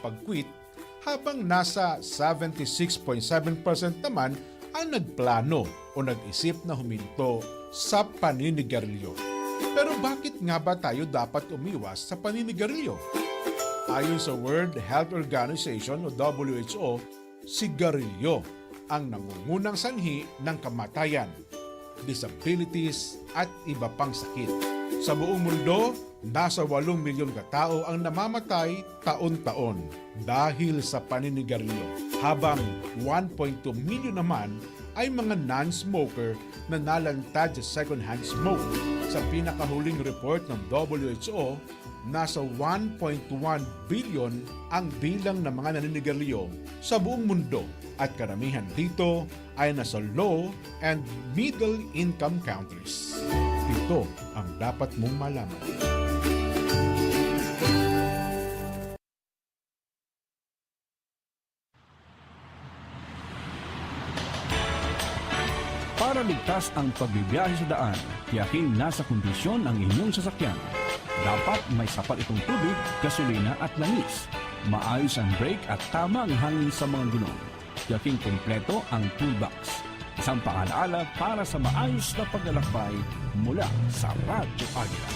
nakapag-quit habang nasa 76.7% naman ang nagplano o nag-isip na huminto sa paninigarilyo. Pero bakit nga ba tayo dapat umiwas sa paninigarilyo? Ayon sa World Health Organization o WHO, sigarilyo ang nangungunang sanhi ng kamatayan, disabilities at iba pang sakit. Sa buong mundo, nasa 8 milyon katao ang namamatay taon-taon dahil sa paninigarilyo, habang 1.2 milyon naman ay mga non-smoker na nalantad sa second-hand smoke. Sa pinakahuling report ng WHO, nasa 1.1 billion ang bilang ng mga naninigarilyo sa buong mundo at karamihan dito ay nasa low and middle income countries. Ito ang dapat mong malaman. Para ligtas ang pagbibiyahe sa daan, tiyaking nasa kondisyon ang inyong sasakyan. Dapat may sapat itong tubig, gasolina at langis. Maayos ang brake at tama ang hangin sa mga gulong. Tiyaking kumpleto ang toolbox. Isang paalaala para sa maayos na paglalakbay mula sa Radyo Agila.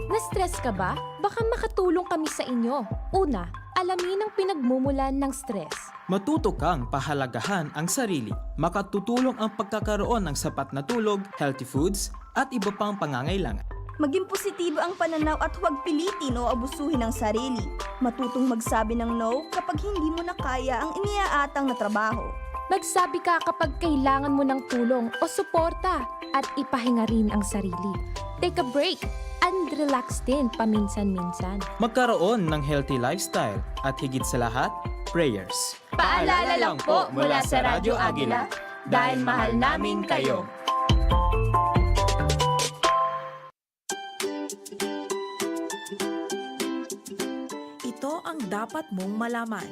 Na-stress ka ba? Baka makatulong kami sa inyo. Una, alamin ang pinagmumulan ng stress. Matuto kang pahalagahan ang sarili. Makatutulong ang pagkakaroon ng sapat na tulog, healthy foods, at iba pang pangangailangan. Maging positibo ang pananaw at huwag pilitin o abusuhin ang sarili. Matutong magsabi ng no kapag hindi mo na kaya ang iniaatang na trabaho. Magsabi ka kapag kailangan mo ng tulong o suporta at ipahinga rin ang sarili. Take a break and relax din paminsan-minsan. Magkaroon ng healthy lifestyle at higit sa lahat, prayers. Paalala lang po mula sa Radyo Agila, dahil mahal namin kayo. Ito ang dapat mong malaman.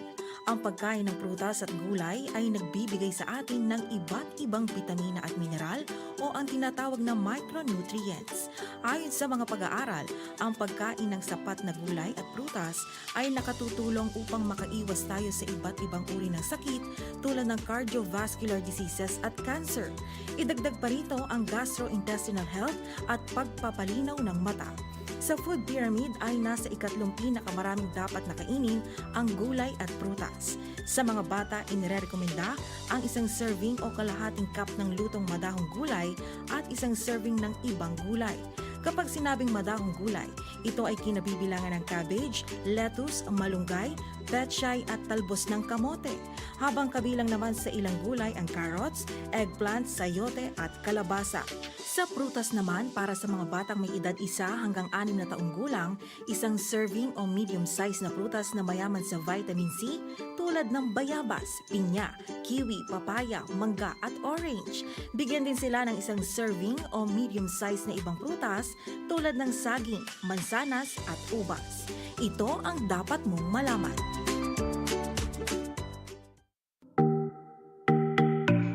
Ang pagkain ng prutas at gulay ay nagbibigay sa atin ng iba't ibang bitamina at mineral o ang tinatawag na micronutrients. Ayon sa mga pag-aaral, ang pagkain ng sapat na gulay at prutas ay nakatutulong upang makaiwas tayo sa iba't ibang uri ng sakit tulad ng cardiovascular diseases at cancer. Idagdag pa rito ang gastrointestinal health at pagpapalinaw ng mata. Sa food pyramid ay nasa ikatlong pinakamaraming dapat nakainin ang gulay at prutas. Sa mga bata, inirekomenda ang isang serving o kalahating cup ng lutong madahong gulay at isang serving ng ibang gulay. Kapag sinabing madahong gulay, ito ay kinabibilangan ng cabbage, lettuce, malunggay, pechay at talbos ng kamote. Habang kabilang naman sa ilang gulay ang carrots, eggplant, sayote at kalabasa. Sa prutas naman, para sa mga batang may edad 1 hanggang 6 na taong gulang, isang serving o medium size na prutas na mayaman sa vitamin C tulad ng bayabas, pinya, kiwi, papaya, mangga at orange. Bigyan din sila ng isang serving o medium size na ibang prutas tulad ng saging, mansanas at ubas. Ito ang dapat mong malaman.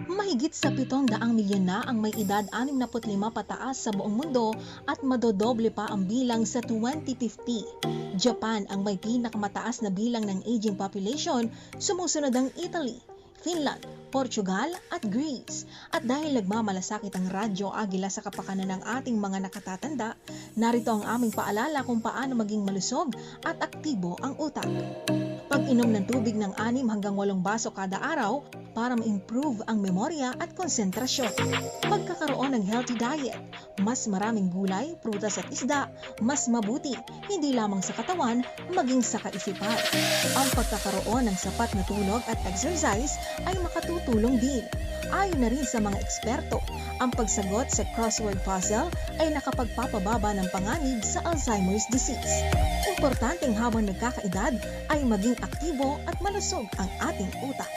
Mahigit sa 700 milyon na ang may edad 65 pataas sa buong mundo at madodoble pa ang bilang sa 2050. Japan ang may pinakamataas na bilang ng aging population, sumusunod ang Italy, Finland, Portugal at Greece. At dahil nagmamalasakit ang Radyo Agila sa kapakanan ng ating mga nakatatanda, narito ang aming paalala kung paano maging malusog at aktibo ang utak. Pag-inom ng tubig ng 6 hanggang 8 baso kada araw para ma-improve ang memorya at konsentrasyon. Pagkakaroon ng healthy diet, mas maraming gulay, prutas at isda, mas mabuti, hindi lamang sa katawan, maging sa kaisipan. Ang pagkakaroon ng sapat na tulog at exercise ay makatutulong din. Ayon na rin sa mga eksperto, ang pagsagot sa crossword puzzle ay nakapagpapababa ng panganib sa Alzheimer's disease. Importanteng habang nagkakaedad ay maging aktibo at malusog ang ating utak.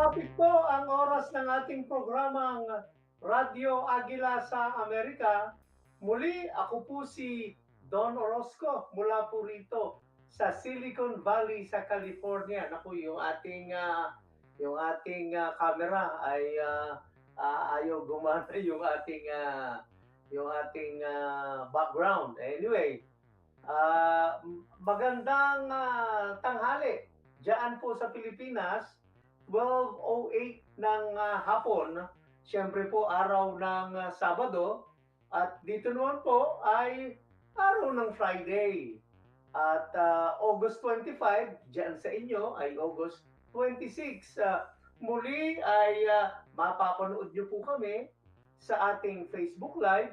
Malapit po ang oras ng ating programang Radyo Agila sa Amerika. Muli, ako po si Don Orozco mula po rito sa Silicon Valley sa California. Naku, yung ating camera ay ayaw gumana yung ating background. Anyway, magandang tanghali diyan po sa Pilipinas. 12:08 ng hapon, siyempre po araw ng Sabado, at dito naman po ay araw ng Friday. At August 25, dyan sa inyo ay August 26. Muli ay mapapanood nyo po kami sa ating Facebook Live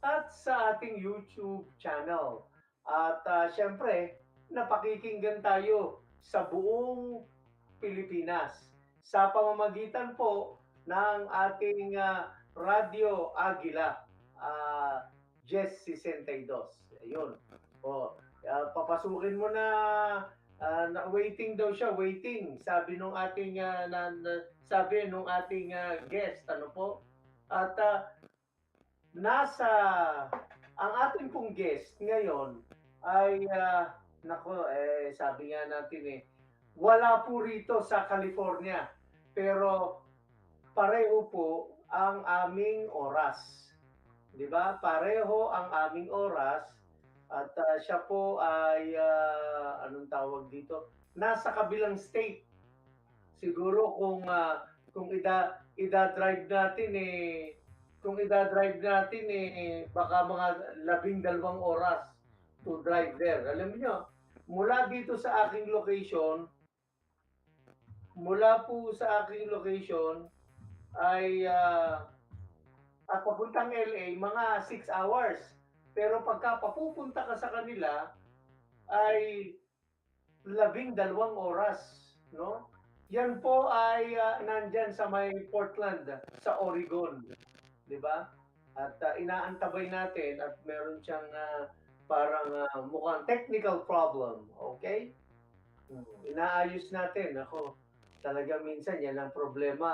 at sa ating YouTube channel. At siyempre, napakikinggan tayo sa buong Pilipinas sa pamamagitan po ng ating Radyo Agila, Jess 62. Ayun. Papasukin mo na, waiting daw siya, waiting. Sabi nung ating guest, ano po? At ang ating pong guest ngayon ay sabi nga natin wala po rito sa California, pero pareho po ang aming oras. 'Di ba? Pareho ang aming oras, at siya po ay anong tawag dito? Nasa kabilang state. Siguro kung ida-drive natin baka mga 12 oras to drive there. Alam niyo, mula sa aking location ay at papuntang LA mga 6 hours. Pero pagka papupunta ka sa kanila ay 12 oras, no? Yan po ay nandyan sa may Portland, sa Oregon, 'di ba? At inaantabay natin at meron siyang parang mukhang technical problem, okay? Inaayos natin. Ako, talaga minsan yan ang problema,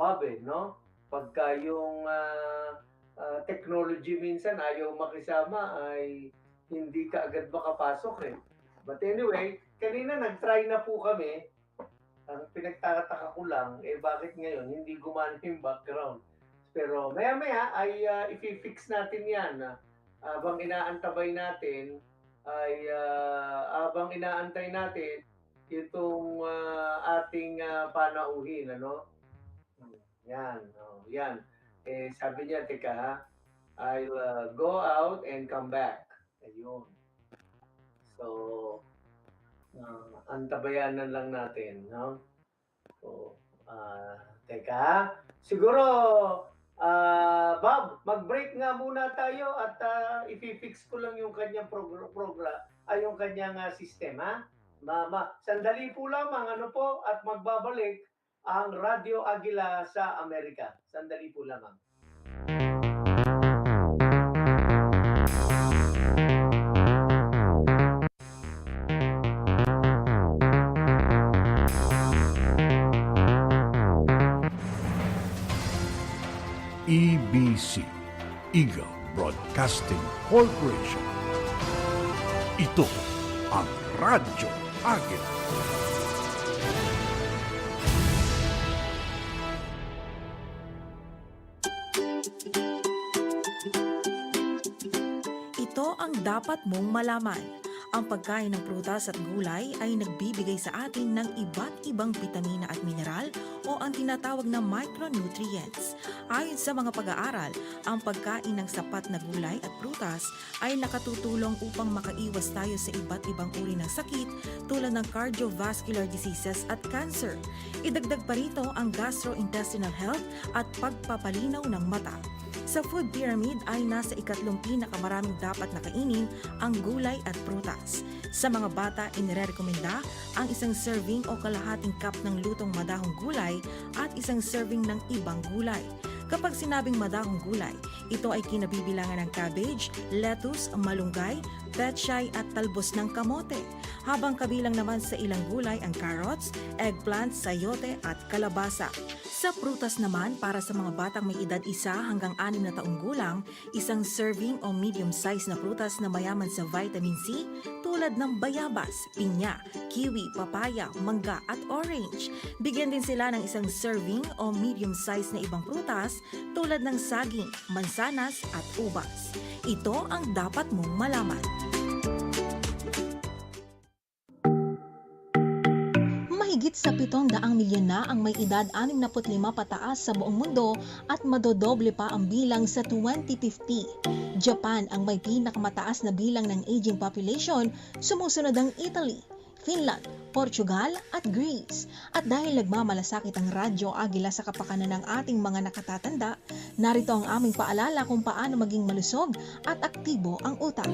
Bob, no? Pagka yung technology minsan ayaw makisama, ay hindi ka agad makapasok But anyway, kanina nag-try na po kami. Ang pinagtataka ko lang, bakit ngayon hindi gumana yung background? Pero maya-maya ay i-fix natin yan. Habang inaantay natin itong ating panauhin, ano? Yan, yan. Sabi niya, teka ha, I'll go out and come back. Ayun. So, antabayanan lang natin, no? So, teka ha. Siguro, Bob, mag-break nga muna tayo at i-fix ko lang yung kanyang yung kanyang sistema. Sandali po lamang, at magbabalik ang Radyo Agila sa Amerika. Sandali po lamang. EBC, Eagle Broadcasting Corporation. Ito ang Radyo Agila. Ito ang dapat mong malaman. Ang pagkain ng prutas at gulay ay nagbibigay sa atin ng iba't ibang bitamina at mineral o ang tinatawag na micronutrients. Ayon sa mga pag-aaral, ang pagkain ng sapat na gulay at prutas ay nakatutulong upang makaiwas tayo sa iba't ibang uri ng sakit tulad ng cardiovascular diseases at cancer. Idagdag pa rito ang gastrointestinal health at pagpapalinaw ng mata. Sa food pyramid ay nasa ikatlong pinakamaraming dapat na kainin ang gulay at prutas. Sa mga bata, inirekomenda ang isang serving o kalahating cup ng lutong madahong gulay at isang serving ng ibang gulay. Kapag sinabing madahong gulay, ito ay kinabibilangan ng cabbage, lettuce, malunggay, pechay at talbos ng kamote, habang kabilang naman sa ilang gulay ang carrots, eggplant, sayote at kalabasa. Sa prutas naman, para sa mga batang may edad 1 hanggang 6 na taong gulang, isang serving o medium size na prutas na mayaman sa vitamin C tulad ng bayabas, pinya, kiwi, papaya, mangga at orange. Bigyan din sila ng isang serving o medium size na ibang prutas tulad ng saging, mansanas at ubas. Ito ang dapat mong malaman. Mahigit sa 700 milyon na ang may edad 65 pataas sa buong mundo at madodoble pa ang bilang sa 2050. Japan ang may pinakamataas na bilang ng aging population, sumusunod ang Italy, Finland, Portugal at Greece. At dahil nagmamalasakit ang Radyo Agila sa kapakanan ng ating mga nakatatanda, narito ang aming paalala kung paano maging malusog at aktibo ang utak.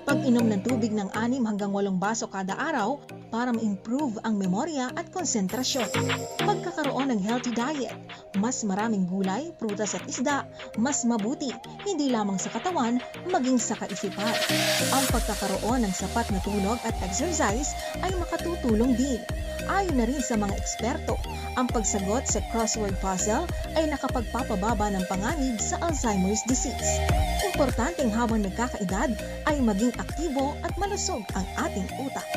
Pag-inom ng tubig ng 6 hanggang 8 baso kada araw para ma-improve ang memorya at konsentrasyon. Pagkakaroon ng healthy diet, mas maraming gulay, prutas at isda, mas mabuti, hindi lamang sa katawan, maging sa kaisipan. Ang pagkakaroon ng sapat na tulog at exercise ay makatutulong din. Ayon na rin sa mga eksperto, ang pagsagot sa crossword puzzle ay nakapagpapababa ng panganib sa Alzheimer's disease. Importanteng habang nagkakaedad ay maging aktibo at malusog ang ating utak.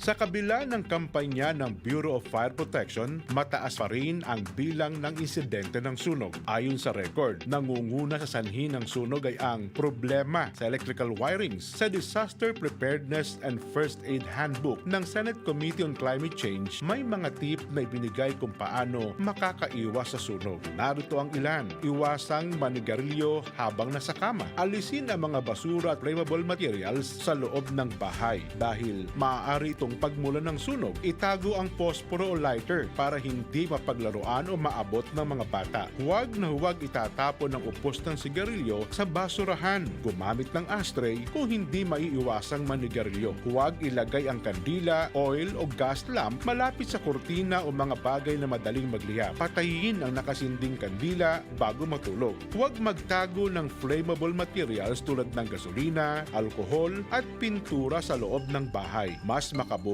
Sa kabila ng kampanya ng Bureau of Fire Protection, mataas pa rin ang bilang ng insidente ng sunog. Ayon sa record, nangunguna sa sanhi ng sunog ay ang problema sa electrical wirings. Sa Disaster Preparedness and First Aid Handbook ng Senate Committee on Climate Change, may mga tip na ibinigay kung paano makakaiwas sa sunog. Narito ang ilan. Iwasang manigarilyo habang nasa kama. Alisin ang mga basura at flammable materials sa loob ng bahay dahil maaari itong pagmula ng sunog. Itago ang posporo o lighter para hindi mapaglaruan o maabot ng mga bata. Huwag na huwag itatapon ang upos ng sigarilyo sa basurahan. Gumamit ng ashtray kung hindi maiiwasang manigarilyo. Huwag ilagay ang kandila, oil o gas lamp malapit sa kurtina o mga bagay na madaling magliyab. Patayin ang nakasinding kandila bago matulog. Huwag magtago ng flammable materials tulad ng gasolina, alkohol at pintura sa loob ng bahay. Mas makabubuting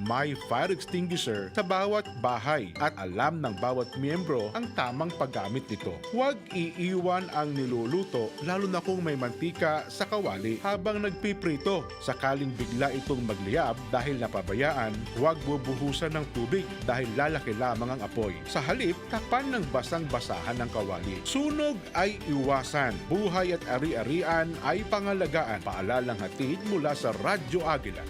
may fire extinguisher sa bawat bahay at alam ng bawat miyembro ang tamang paggamit nito. Huwag iiwan ang niluluto lalo na kung may mantika sa kawali habang nagpiprito. Sakaling bigla itong magliyab dahil napabayaan, huwag bubuhusan ng tubig dahil lalaki lamang ang apoy. Sa halip, takpan ng basang-basahan ng kawali. Sunog ay iwasan. Buhay at ari-arian ay pangalagaan. Paalalang hatid mula sa Radyo Agila.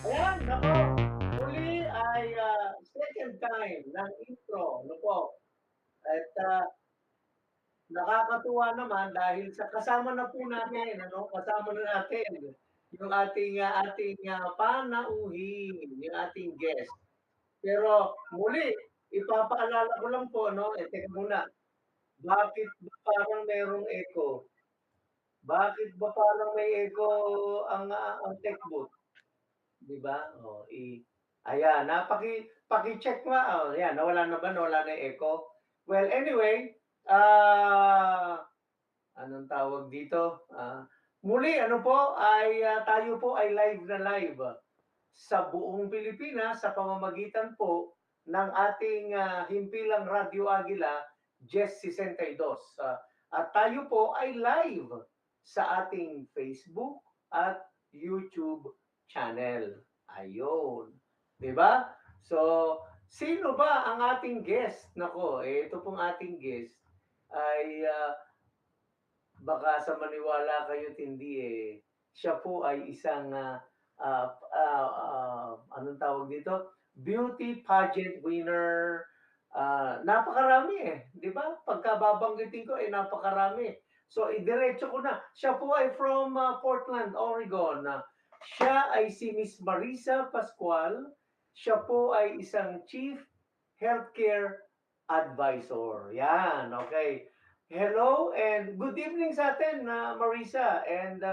Ayan, nako, muli ay second time ng intro, no po. At nakakatuwa naman dahil sa kasama na po natin, kasama na natin yung ating panauhin, yung ating guest. Pero muli, ipapaalala ko lang po, teka muna, bakit ba parang merong echo? Bakit ba parang may echo ang tech booth? 'Di ba? Ayan, paki-check nga, ayan, nawala na ba? Nawala na yung echo? Well, anyway, anong tawag dito? Muli, tayo po ay live na live sa buong Pilipinas sa pamamagitan po ng ating himpilang Radyo Agila, 1062. At tayo po ay live sa ating Facebook at YouTube channel. Ayun. 'Di ba? So, sino ba ang ating guest? Nako, ito pong ating guest ay baka sa maniwala kayo't hindi Siya po ay isang anong tawag dito? Beauty pageant winner. Napakarami eh, 'di ba? Pagkababanggitin ko, napakarami. So, idiretso ko na. Siya po ay from Portland, Oregon. Siya ay si Miss Marisa Pascual. Siya po ay isang Chief Healthcare Advisor. Yan, okay. Hello and good evening sa atin, Marisa, and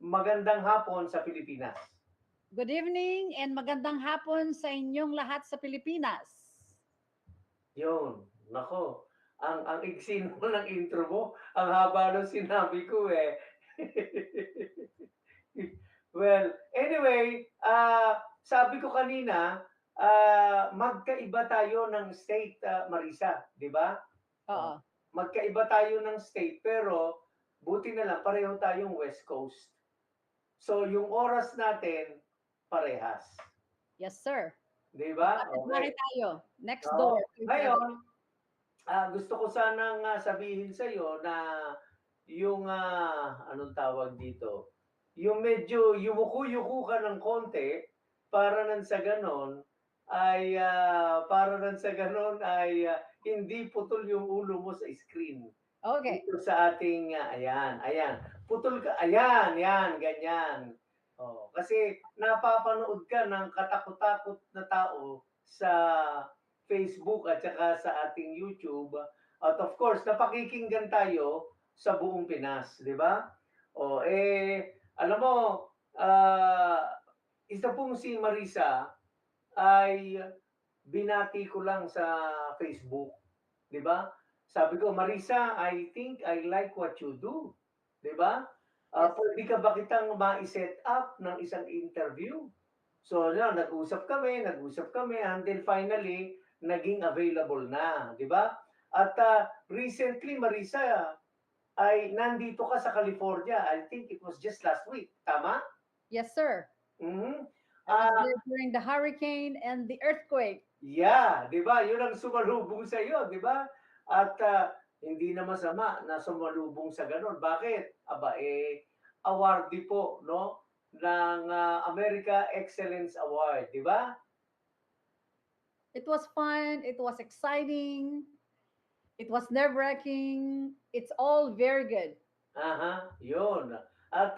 magandang hapon sa Pilipinas. Good evening and magandang hapon sa inyong lahat sa Pilipinas. Yun, nako. Ang iksi mo ng intro mo, ang haba ng sinabi ko eh. Well, anyway, sabi ko kanina, magkaiba tayo ng state, Marisa, di ba? Oo. Magkaiba tayo ng state, pero buti na lang, pareho tayong West Coast. So, yung oras natin, parehas. Yes, sir. Di ba? Bakit tayo? Next Oo. door. Ngayon, gusto ko sanang sabihin sa iyo na yung anong tawag dito, yung medyo yumuko-yuko ka ng konti para nang sa ganon ay hindi putol yung ulo mo sa screen. Okay. Dito sa ating ayan. Putol ka, ayan, ganyan. Oh, kasi napapanood ka ng katakot-takot na tao sa Facebook at saka sa ating YouTube. At of course, napakikinggan tayo sa buong Pinas, di ba? O, alam mo, isa pong si Marisa ay binati ko lang sa Facebook, di ba? Sabi ko, Marisa, I think I like what you do, di ba? Yes. Pwede ka ba kitang ma-set up ng isang interview? So, nag-usap kami until finally, naging available na, di ba? At recently, Marisa, ay nandito ka sa California. I think it was just last week. Tama? Yes, sir. Mhm. I was there during the hurricane and the earthquake. Yeah, di ba? Yun ang sumalubong sa iyo, di ba? At hindi na masama na sumalubong sa ganun. Bakit? Aba, awardee po, no? Ng America Excellence Award, di ba? It was fun. It was exciting. It was nerve-wracking. It's all very good. Yun. At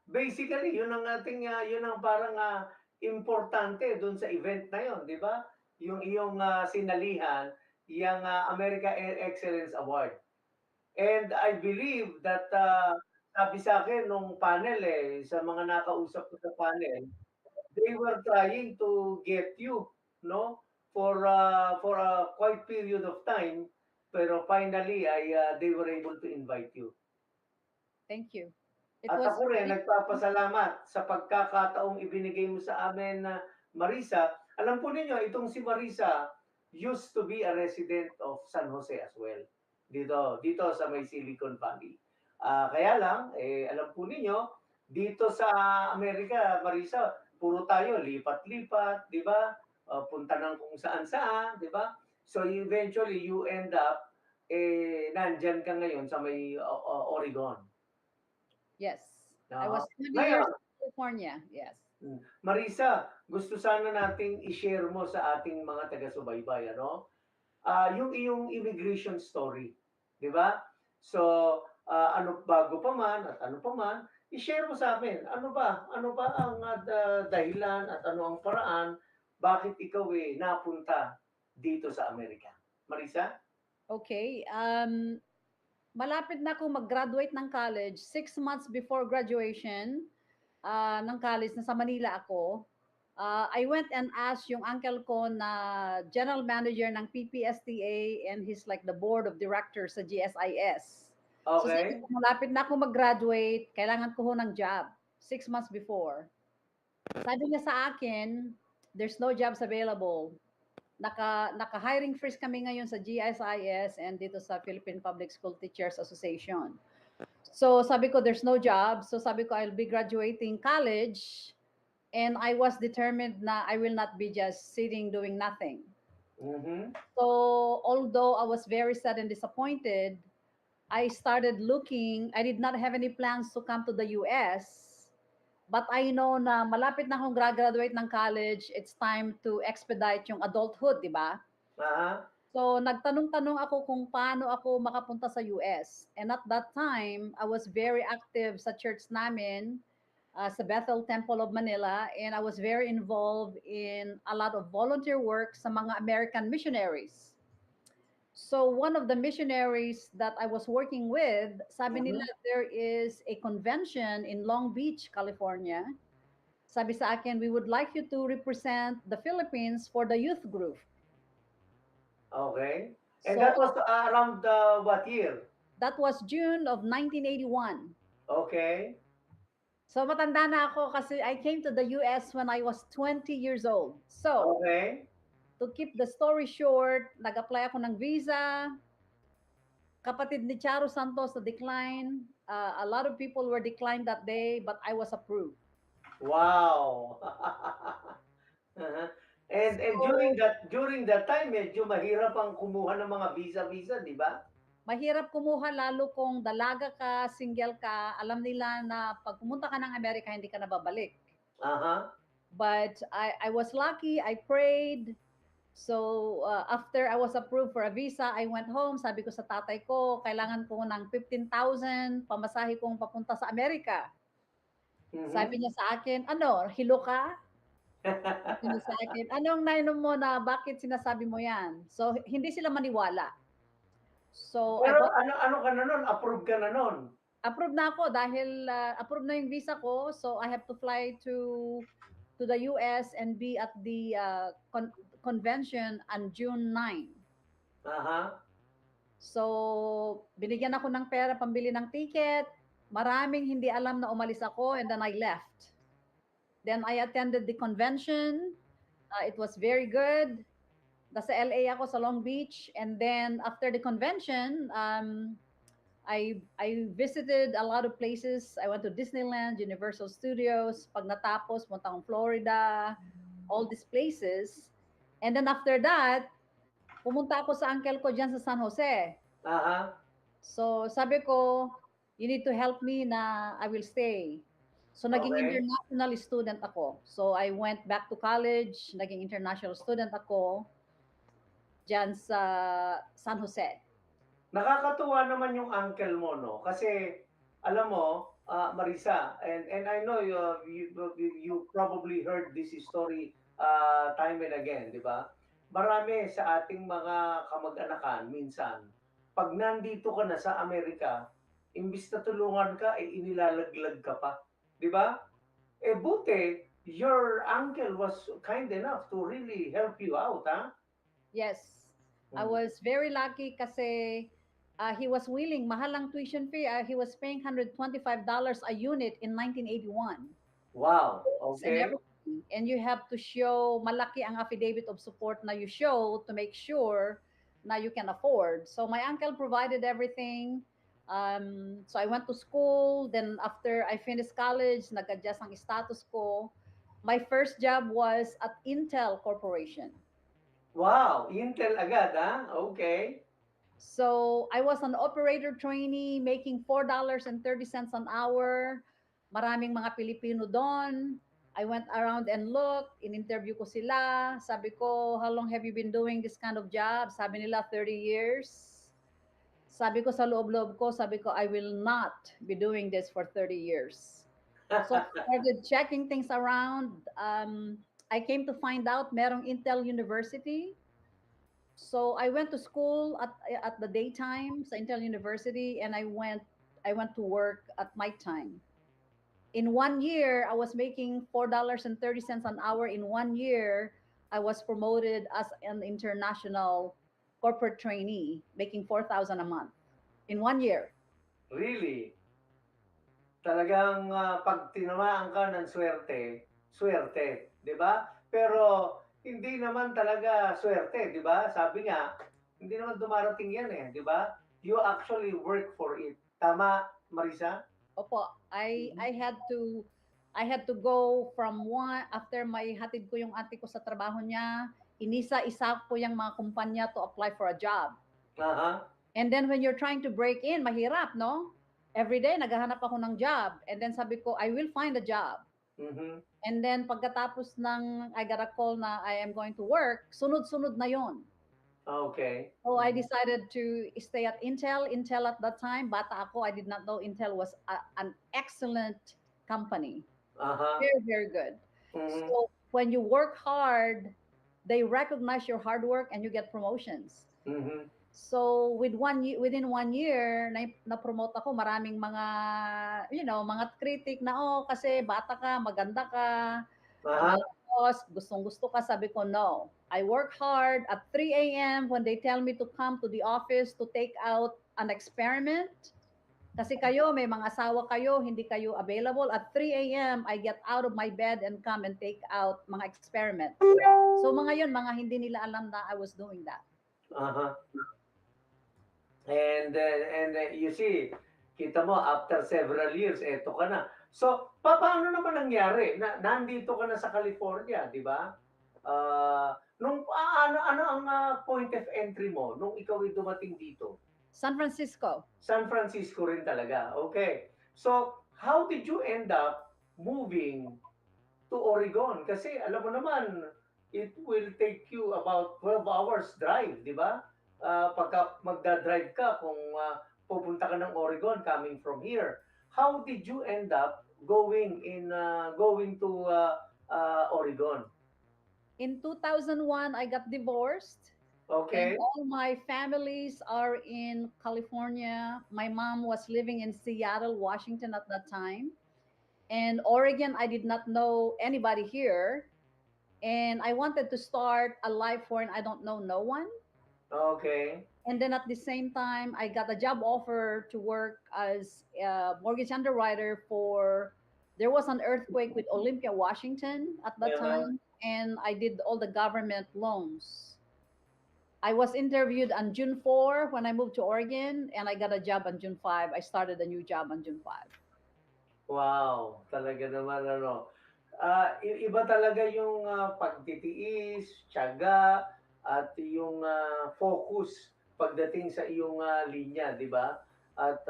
basically, yun ang ating, yun ang parang importante doon sa event na yun, di ba? Yung iyong sinalihan, yung America Excellence Award. And I believe that, sabi sa akin nung panel sa mga nakausap ko sa panel, they were trying to get you, no? For a quite period of time, pero finally they were able to invite you. Thank you. At ako rin nagpapasalamat sa pagkakataong ibinigay mo sa amin na Marisa. Alam po ninyo, itong si Marisa used to be a resident of San Jose as well. Dito sa may Silicon Valley. Kaya lang, alam po ninyo, dito sa Amerika, Marisa, puro tayo lipat-lipat, di ba? Punta ng kung saan-saan, di ba? So eventually, you end up, nandyan ka ngayon sa may Oregon. Yes. I was 20 Ngayon, years in California. Yes. Marisa, gusto sana nating i-share mo sa ating mga taga-subaybay, ano? Yung iyong immigration story, di ba? So, bago pa man at ano pa man, i-share mo sa amin. Ano ba ang dahilan at ano ang paraan bakit ikaw napunta dito sa Amerika? Marisa? Okay. Malapit na akong mag-graduate ng college. 6 months before graduation ng college, nasa Manila ako. I went and asked yung uncle ko na general manager ng PPSTA and he's like the board of directors sa GSIS. So Okay. malapit na ako mag-graduate, kailangan ko ng job. 6 months before. Sabi niya sa akin, there's no jobs available. Naka-hiring freeze kami ngayon sa GSIS and dito sa Philippine Public School Teachers Association. So sabi ko, there's no job. So sabi ko, I'll be graduating college and I was determined na I will not be just sitting doing nothing. Mm-hmm. So although I was very sad and disappointed, I started looking. I did not have any plans to come to the US. But I know na malapit na akong graduate ng college, it's time to expedite yung adulthood, di ba? Aha. So, nagtanong-tanong ako kung paano ako makapunta sa US. And at that time, I was very active sa church namin, sa Bethel Temple of Manila, and I was very involved in a lot of volunteer work sa mga American missionaries. So, one of the missionaries that I was working with, sabi nila Mhm. there is a convention in Long Beach, California. Sabi sa akin, we would like you to represent the Philippines for the youth group. Okay. And So, that was around what year? that was June of 1981. Okay. So matanda na ako kasi I came to the US when I was 20 years old. So, Okay. to keep the story short, nag-apply ako ng visa. Kapatid ni Charo Santos na decline. A lot of people were declined that day, but I was approved. Wow. Uh-huh. And So, during that time medyo mahirap ang kumuha ng mga visa, 'di ba? mahirap kumuha lalo kung dalaga ka, single ka. Alam nila na pag pumunta ka ng Amerika, hindi ka na babalik. Aha. But I was lucky. I prayed. So, after I was approved for a visa, I went home. Sabi ko sa tatay ko, kailangan ko ng 15,000 pamasahe kong papunta sa Amerika. Mhm. Sabi niya sa akin, ano, hilo ka? Sabi niya sa akin, anong nainom mo na bakit sinasabi mo yan? So, hindi sila maniwala. So, I Pero bought, ano ka na nun, approve ka na nun? approved na ako dahil approved na yung visa ko. So, I have to fly to the US and be at the convention on June 9. Aha. So, binigyan ako ng pera pambili ng ticket. Maraming hindi alam na umalis ako and then I left. Then I attended the convention. It was very good. Nasa LA ako sa Long Beach. And then after the convention, I visited a lot of places. I went to Disneyland, Universal Studios. Pag natapos, punta akong Florida, all these places. And then after that, pumunta ako sa uncle ko dyan sa San Jose. Aha. So, sabi ko, you need to help me na I will stay. So, naging Okay. international student ako. So, I went back to college, naging international student ako dyan sa San Jose. Nakakatuwa naman yung uncle mo, no? Kasi alam mo, Marisa, and I know you probably heard this story time and again, di ba? Marami sa ating mga kamag-anakan minsan, pag nandito ka na sa Amerika, imbis na tulungan ka, inilalaglag ka pa. Di ba? Eh buti, your uncle was kind enough to really help you out, ha? Yes, I Hmm. was very lucky kasi he was willing. Mahal ang tuition fee. He was paying $125 a unit in 1981. Wow, And okay. everything. And you have to show, malaki ang affidavit of support na you show to make sure na you can afford. So my uncle provided everything. So I went to school. Then after I finished college, nag-adjust ang status ko. My first job was at Intel Corporation. Wow, Intel agad, ha? Okay. So I was an operator trainee making $4.30 an hour. Maraming mga Pilipino doon. I went around and looked, in-interview ko sila. Sabi ko, how long have you been doing this kind of job? Sabi nila, 30 years. Sabi ko sa loob-loob ko, sabi ko, I will not be doing this for 30 years. So I started checking things around. I came to find out merong Intel University. So I went to school at the daytime sa Intel University, and I went to work at nighttime. In 1 year, I was making $4.30 an hour. In 1 year, I was promoted as an international corporate trainee, making 4,000 a month. In 1 year. Really? Talagang pag tinamaan ka ng swerte, swerte, 'di ba? Pero hindi naman talaga swerte, 'di ba? Sabi nga, hindi naman dumarating 'yan eh, 'di ba? You actually work for it. Tama, Marisa? Opo, Mhm. I had to go from one after may hatid ko yung ate ko sa trabaho niya, inisa-isa ko yung mga kumpanya to apply for a job. Aha. And then when you're trying to break in, mahirap, no? Every day naghahanap ako ng job. And then sabi ko, I will find a job. Mhm. And then pagkatapos ng I got a call na I am going to work, sunod-sunod na yon. Okay. So I decided to stay at Intel. Intel at that time, bata ako, I did not know Intel was an excellent company. Aha. Very, very good. Mhm. So when you work hard, they recognize your hard work and you get promotions. Mhm. So within 1 year, na-promote ako, maraming mga, mga critic na, oh, kasi bata ka, maganda ka, Aha. boss, gustong-gusto ka. Sabi ko, no. I work hard at 3 a.m. when they tell me to come to the office to take out an experiment. Kasi kayo, may mga asawa kayo, hindi kayo available. At 3 a.m., I get out of my bed and come and take out mga experiment. So mga yun, mga hindi nila alam na I was doing that. Aha. You see, kita mo after several years eto ka na. So, paano naman nangyari na nandito ka na sa California, 'di ba? Ano ang point of entry mo nung ikaw ay dumating dito? San Francisco. San Francisco rin talaga. Okay. So, how did you end up moving to Oregon? Kasi alam mo naman, it will take you about 12 hours drive, di ba? Pagka magda-drive ka kung pupunta ka ng Oregon coming from here. How did you end up going to Oregon? In 2001, I got divorced. And Okay. all my families are in California. My mom was living in Seattle, Washington at that time. And Oregon, I did not know anybody here. And I wanted to start a life where I don't know no one. Okay. And then at the same time, I got a job offer to work as a mortgage underwriter for. There was an earthquake with Olympia, Washington at that Uh-huh. time, and I did all the government loans. I was interviewed on June 4 when I moved to Oregon, and I got a job on June 5. I started a new job on June 5. Wow, talaga naman ano. Iba talaga yung pagtitiis, tiyaga, at yung focus pagdating sa iyong linya, di ba? At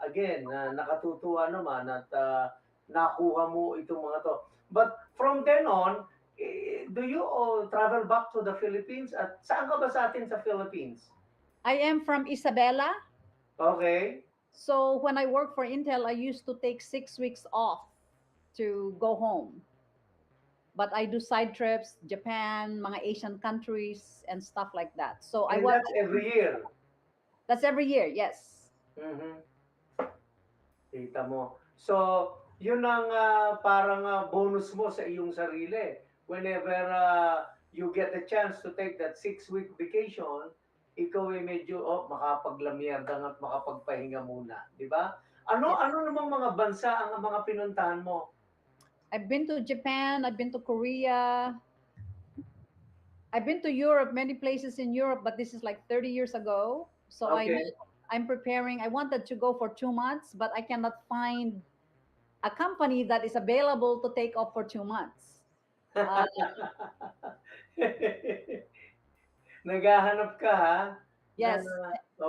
again, nakatutuwa naman at nakuha mo itong mga to. But from then on, do you travel back to the Philippines? At saan ka ba sa atin sa Philippines? I am from Isabela. Okay. So when I worked for Intel, I used to take 6 weeks off to go home. But I do side trips, Japan, mga Asian countries, and stuff like that. So I And was, that's every year. that's every year, yes. Mhm. Kita mo. So, yun ang parang bonus mo sa iyong sarili. Whenever you get a chance to take that 6-week vacation, ikaw ay medyo makapaglamyerda at makapagpahinga muna, di ba? Yes. Ano namang mga bansa ang mga pinuntahan mo? I've been to Japan, I've been to Korea, I've been to Europe, many places in Europe, but this is like 30 years ago. So Okay. I'm preparing. I wanted to go for 2 months, but I cannot find a company that is available to take off for 2 months. Uh, Naghahanap ka ha? Na, yes,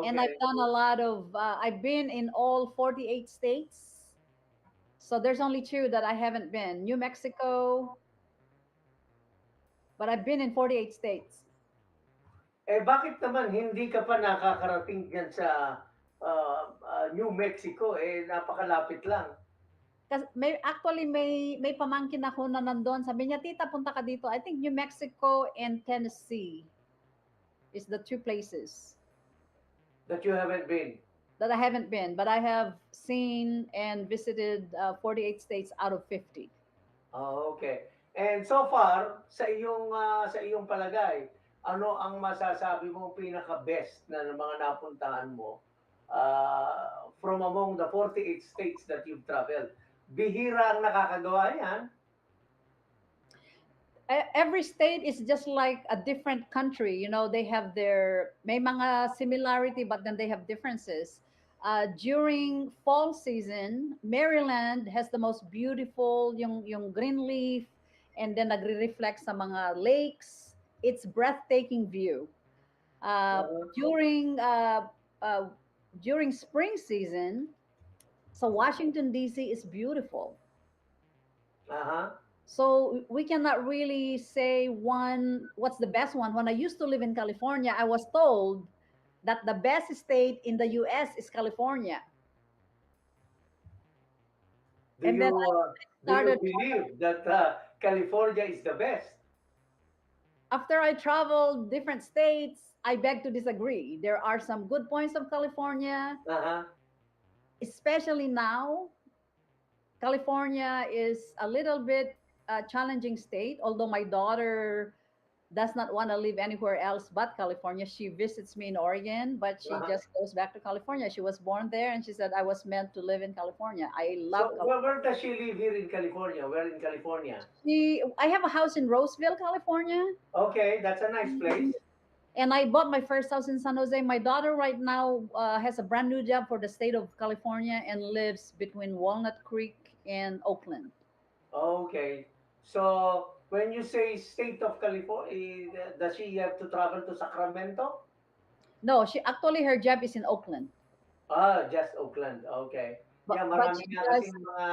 and okay. I've done a lot of. I've been in all 48 states. So there's only two that I haven't been: New Mexico, but I've been in 48 states. Bakit naman hindi ka pa nakakarating diyan sa New Mexico? Napakalapit lang. Kasi may pamangkin ako na nandun. Sabi niya, tita, punta ka dito. I think New Mexico and Tennessee is the two places That you haven't been. that I haven't been, but I have seen and visited 48 states out of 50. Oh, okay. And so far, sa iyong palagay, ano ang masasabi mo pinaka-best na ng mga napuntahan mo from among the 48 states that you've traveled? Bihira ang nakakagawa yan. Every state is just like a different country. They have may mga similarity, but then they have differences. During fall season, Maryland has the most beautiful yung green leaf, and then nagre-reflect sa mga lakes. It's breathtaking view. Uh, During during spring season, so Washington D.C. is beautiful. Uh-huh. So we cannot really say what's the best one. When I used to live in California, I was told that the best state in the US is California. Do And then you I uh, do you started, believe that California is the best? after I traveled different states, I beg to disagree. There are some good points of California, Uh-huh. especially now. California is a little bit challenging state, although my daughter does not want to live anywhere else but California. She visits me in Oregon, but she Uh-huh. just goes back to California. She was born there and she said, I was meant to live in California. I love So California. where does she live here in California? Where in California? I have a house in Roseville, California, Okay, that's a nice place. and I bought my first house in San Jose. My daughter right now has a brand new job for the state of California and lives between Walnut Creek and Oakland. Okay. So when you say state of California, does she have to travel to Sacramento? No, she actually her job is in Oakland, Just Oakland. Okay. but Yeah, but marami she nga does. kasing mga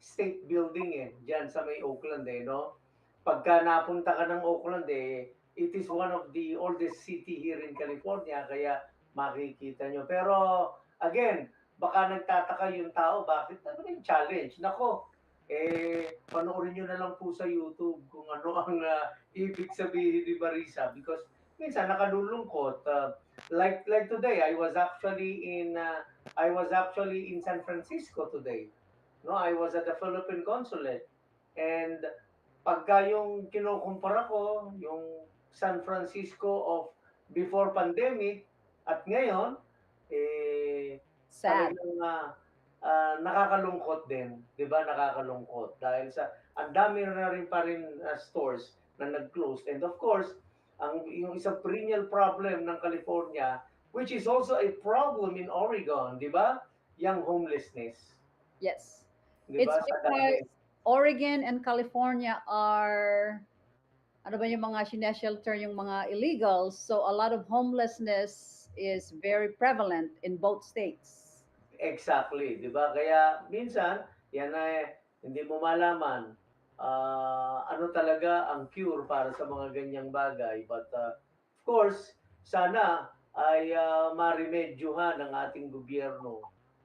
state building diyan sa may Oakland no? Pagka napunta ka ng Oakland it is one of the oldest city here in California, kaya makikita nyo. Pero again, baka nagtataka yung tao, bakit ano yung challenge? Nako, panoorin nyo na lang po sa YouTube kung ano ang ibig sabihin ni Marisa, because minsan nakalulungkot. Like today, I was actually in San Francisco today. No, I was at the Philippine consulate, and pagka yung kinukumpara ko yung San Francisco of before pandemic at ngayon, Sad. talagang nakakalungkot din, 'di ba? Nakakalungkot dahil sa ang dami na rin pa rin stores na nag-close. And of course, yung isang perennial problem ng California, which is also a problem in Oregon, 'di ba? Yung homelessness, Yes. 'di It's ba? Sa dami. because Oregon and California are, ano ba yung mga sinashelter yung mga illegals, so a lot of homelessness is very prevalent in both states. Exactly, 'di ba? Kaya minsan, yan ay hindi mo malaman ano talaga ang cure para sa mga ganyang bagay. But of course, sana ay maremedyohan ng ating gobyerno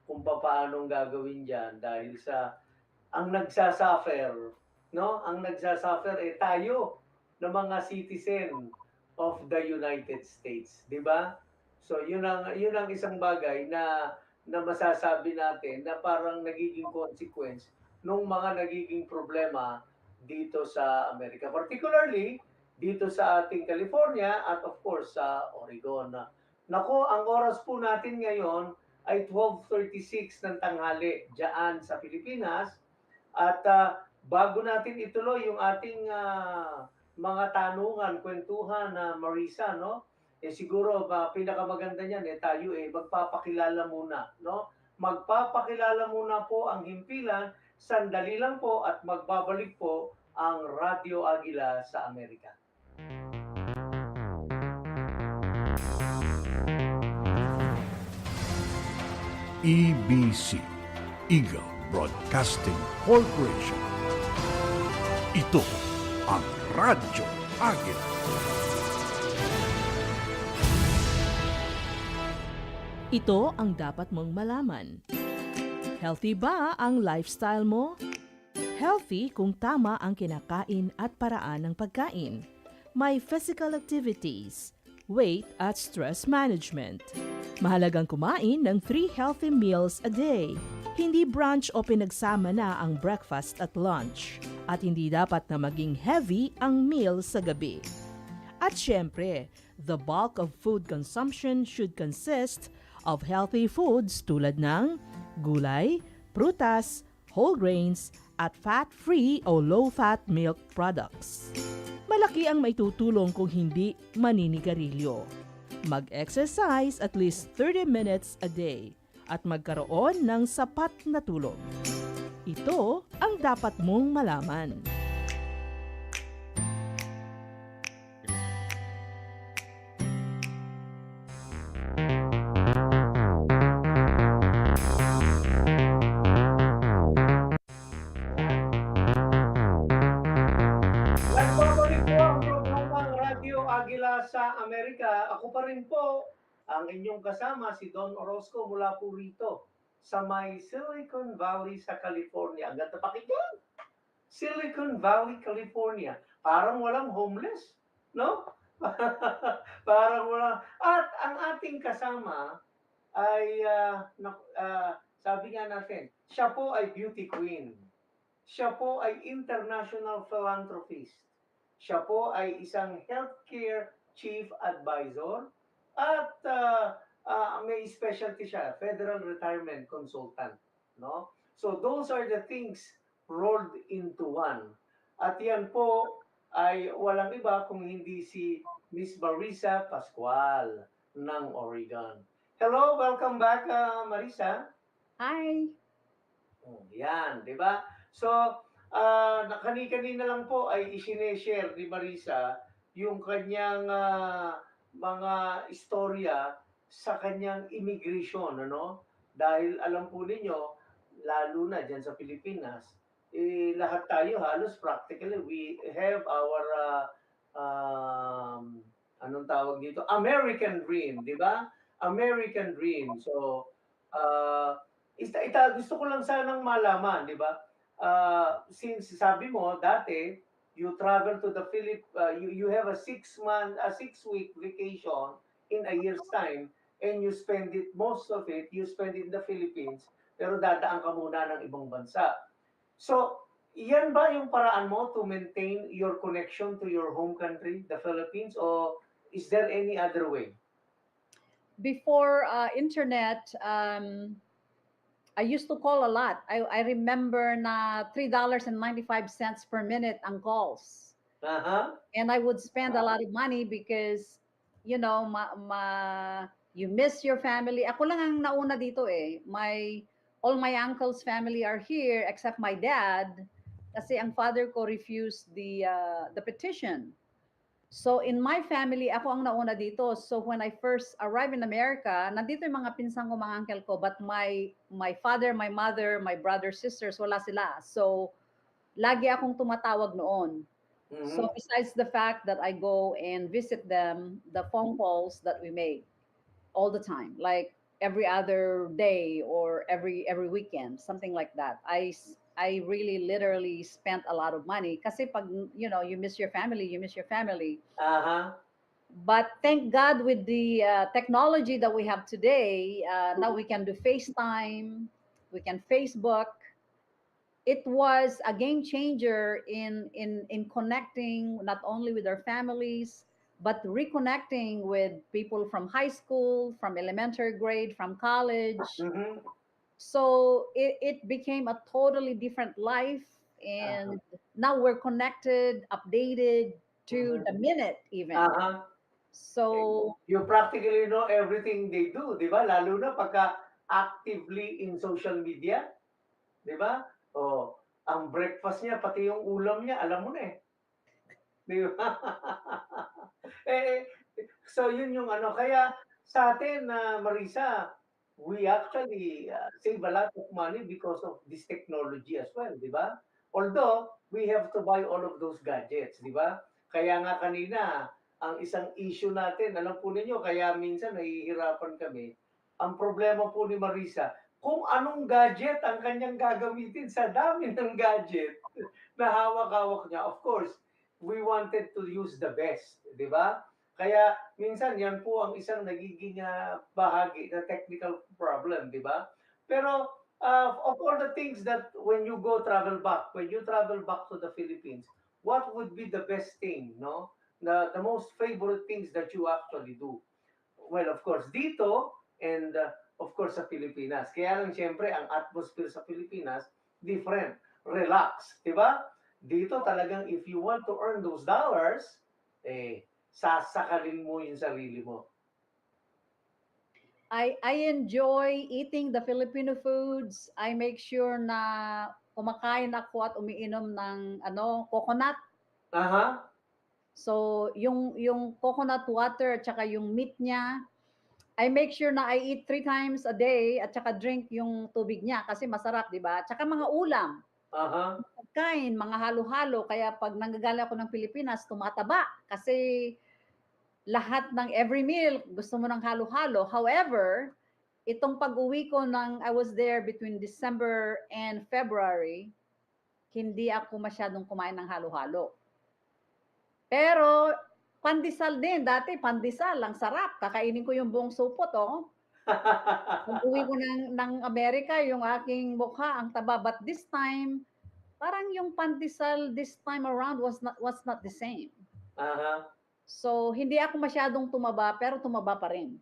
kung paanong gagawin diyan dahil sa ang nagsasuffer, no? Ang nagsasuffer tayo na mga citizen of the United States, 'di ba? So yun ang isang bagay na masasabi natin na parang nagiging consequence nung mga nagiging problema dito sa Amerika. Particularly dito sa ating California at of course sa Oregon. Nako, ang oras po natin ngayon ay 12:36 ng tanghali diyan sa Pilipinas. At bago natin ituloy yung ating mga tanungan, kwentuhan na Marisa, no? Siguro pinakamaganda niyan tayo magpapakilala muna, no? Magpapakilala muna po ang himpilan, sandali lang po at magbabalik po ang Radyo Agila sa Amerika. EBC, Eagle Broadcasting Corporation. Ito ang Radyo Agila. Ito ang dapat mong malaman. Healthy ba ang lifestyle mo? Healthy kung tama ang kinakain at paraan ng pagkain. May physical activities, weight at stress management. Mahalagang kumain ng 3 healthy meals a day. Hindi brunch o pinagsama na ang breakfast at lunch. At hindi dapat na maging heavy ang meal sa gabi. At syempre, the bulk of food consumption should consist of healthy foods tulad ng gulay, prutas, whole grains, at fat-free o low-fat milk products. Malaki ang maitutulong kung hindi maninigarilyo. Mag-exercise at least 30 minutes a day at magkaroon ng sapat na tulog. Ito ang dapat mong malaman. Amerika, ako pa rin po ang inyong kasama, si Don Orozco mula po rito sa may Silicon Valley sa California. Ang ganda pakinggan! Silicon Valley, California. Parang walang homeless, no? Parang walang... At ang ating kasama ay, sabi nga natin, siya po ay beauty queen. Siya po ay international philanthropist. Siya po ay isang healthcare chief advisor at may specialty siya, federal retirement consultant, no? So those are the things rolled into one. At yan po ay walang iba kung hindi si Miss Marisa Pascual ng Oregon. Hello, welcome back, Marisa. Hi! Yan, di ba? So, kani-kanina lang po ay isineshare ni Marisa yung kanyang mga istorya sa kanyang immigration, ano? Dahil alam po ninyo, lalo na dyan sa Pilipinas, lahat tayo halos practically, we have our, anong tawag dito? American dream, di ba? American dream. So, gusto ko lang sanang malaman, di ba? Since sabi mo dati you travel to the you have a 6 week vacation in a year's time and you spend it you spend it in the Philippines pero dadaan ka muna ng ibang bansa. So, yan ba yung paraan mo to maintain your connection to your home country, the Philippines, or is there any other way? Before internet, I used to call a lot. I remember na $3.95 per minute ang calls. Uh-huh. And I would spend a lot of money because, you know, you miss your family. Ako lang ang nauna dito eh. All my uncles' family are here except my dad kasi ang father ko refused the petition. So in my family, ako ang nauna dito. So when I first arrived in America, nandito yung mga pinsang ko, mga uncle ko, but my father, my mother, my brothers, sisters, wala sila. So lagi akong tumatawag noon. Mhm. So besides the fact that I go and visit them, the phone calls that we make all the time, like every other day or every weekend, something like that. I really literally spent a lot of money kasi pag you know you miss your family, you miss your family. Uh-huh. But thank God with the technology that we have today, now we can do FaceTime, we can Facebook. It was a game changer in connecting not only with our families but reconnecting with people from high school, from elementary grade, from college. Mhm. So it became a totally different life, and now we're connected, updated to Mhm. the minute even. Uh-huh. So You practically know everything they do, di ba? Lalo na pagka actively in social media, di ba? Oh, ang breakfast niya, pati yung ulam niya, alam mo na eh. Di ba? eh, so yun yung ano. Kaya sa atin, Marisa, we actually save a lot of money because of this technology as well, di ba? Although, we have to buy all of those gadgets, di ba? Kaya nga kanina, ang isang issue natin, alam po ninyo, kaya minsan nahihirapan kami. Ang problema po ni Marisa, kung anong gadget ang kanyang gagamitin sa dami ng gadget na hawak-hawak niya. Of course, we wanted to use the best, di ba? Kaya minsan yan po ang isang nagiging bahagi na technical problem, di ba? Pero of all the things that when you travel back to the Philippines, what would be the best thing, no? The most favorite things that you actually do? Well, of course, dito and of course sa Pilipinas. Kaya lang siyempre ang atmosphere sa Pilipinas different, relax, 'di ba? Dito talagang if you want to earn those dollars, sasakalin mo yung sarili mo. I enjoy eating the Filipino foods. I make sure na kumakain ako at umiinom ng coconut. Aha. So yung coconut water at saka yung meat niya, I make sure na I eat 3 times a day at saka drink yung tubig niya kasi masarap, di ba? At saka mga ulam, Aha. pagkain, mga halo-halo. Kaya pag nanggagaling ako ng Pilipinas, tumataba kasi lahat ng every meal, gusto mo ng halo-halo. However, itong pag-uwi ko I was there between December and February, hindi ako masyadong kumain ng halo-halo. Pero, pandesal din. Dati, pandesal. Ang sarap. Kakainin ko yung buong supot, oh. Pag-uwi ko ng Amerika, yung aking mukha, ang taba. But this time, parang yung pandesal this time around was not the same. Aha. So, hindi ako masyadong tumaba, pero tumaba pa rin.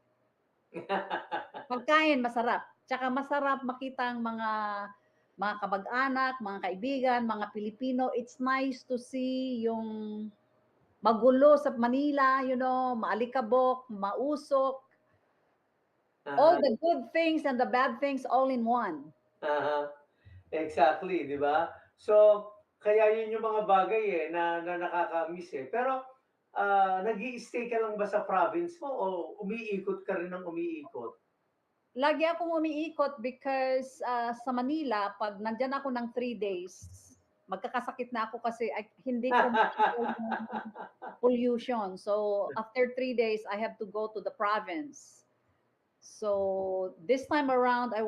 Pagkain, masarap. Tsaka masarap makita ang mga kamag-anak, mga kaibigan, mga Pilipino. It's nice to see yung magulo sa Manila, maalikabok, mausok. All Aha. the good things and the bad things all in one. Aha. Exactly, 'di ba? So, kaya 'yun yung mga bagay, na nakaka-miss, eh. Pero, nag-i-stay ka lang ba sa province mo o umiikot ka rin ng umiikot? Lagi akong umiikot because sa Manila, pag nandyan ako ng 3 days, magkakasakit na ako kasi hindi ko ma-control yung pollution. So, after 3 days, I have to go to the province. So, this time around, I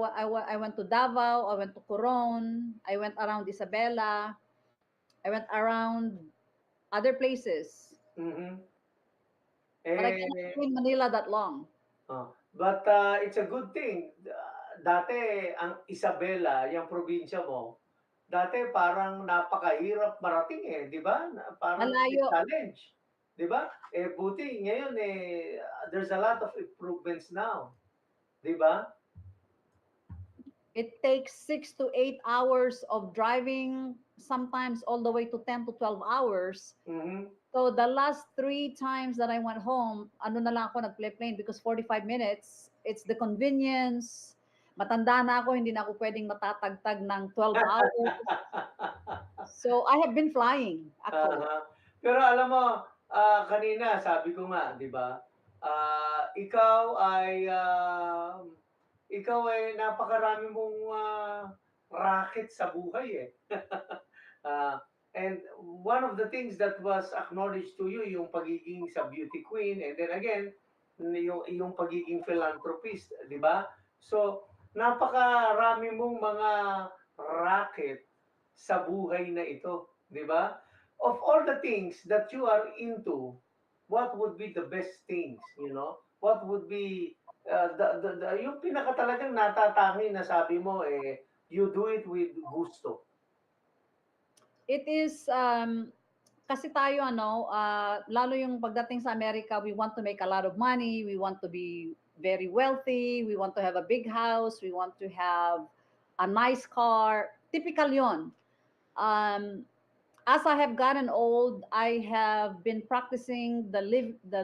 went to Davao, I went to Coron, I went around Isabela, I went around other places. Mhm. But I cannot Eh stay in Manila that long. but, it's a good thing. Dati ang Isabela, yang probinsya mo, dati parang napakahirap marating, 'di ba? Parang may Malayo. challenge, 'di ba? Buti ngayon, there's a lot of improvements now, 'di ba? It takes 6 to 8 hours of driving, sometimes all the way to 10 to 12 hours. Mhm. So the last 3 times that I went home, ano na lang ako nag-plane because 45 minutes, it's the convenience. Matanda na ako, hindi na ako pwedeng matatagtag ng 12 hours. So I have been flying, actually. Aha. Pero alam mo, kanina sabi ko nga, 'di ba? Ah, ikaw ay, napakarami mong, raket sa buhay, eh. Ah, and one of the things that was acknowledged to you yung pagiging sa beauty queen and then again, yung pagiging philanthropist, 'di ba? So, napakarami mong mga raket sa buhay na ito, 'di ba? Of all the things that you are into, what would be the best things, you know? What would be yung pinaka talagang natatangi na sabi mo, you do it with gusto. It is, kasi tayo lalo yung pagdating sa Amerika, we want to make a lot of money, we want to be very wealthy, we want to have a big house, we want to have a nice car. Typical yon. As I have gotten old, I have been practicing the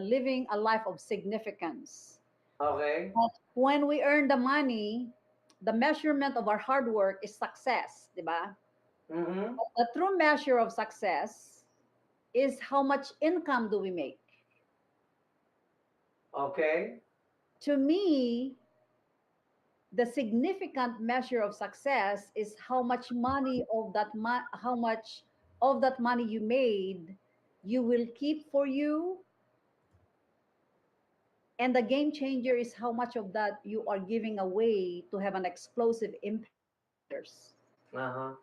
living a life of significance. Okay? But when we earn the money, the measurement of our hard work is success, di ba? Mhm. The true measure of success is how much income do we make. Okay? To me, the significant measure of success is how much of that money you made you will keep for you, and the game changer is how much of that you are giving away to have an explosive impact on others. Aha.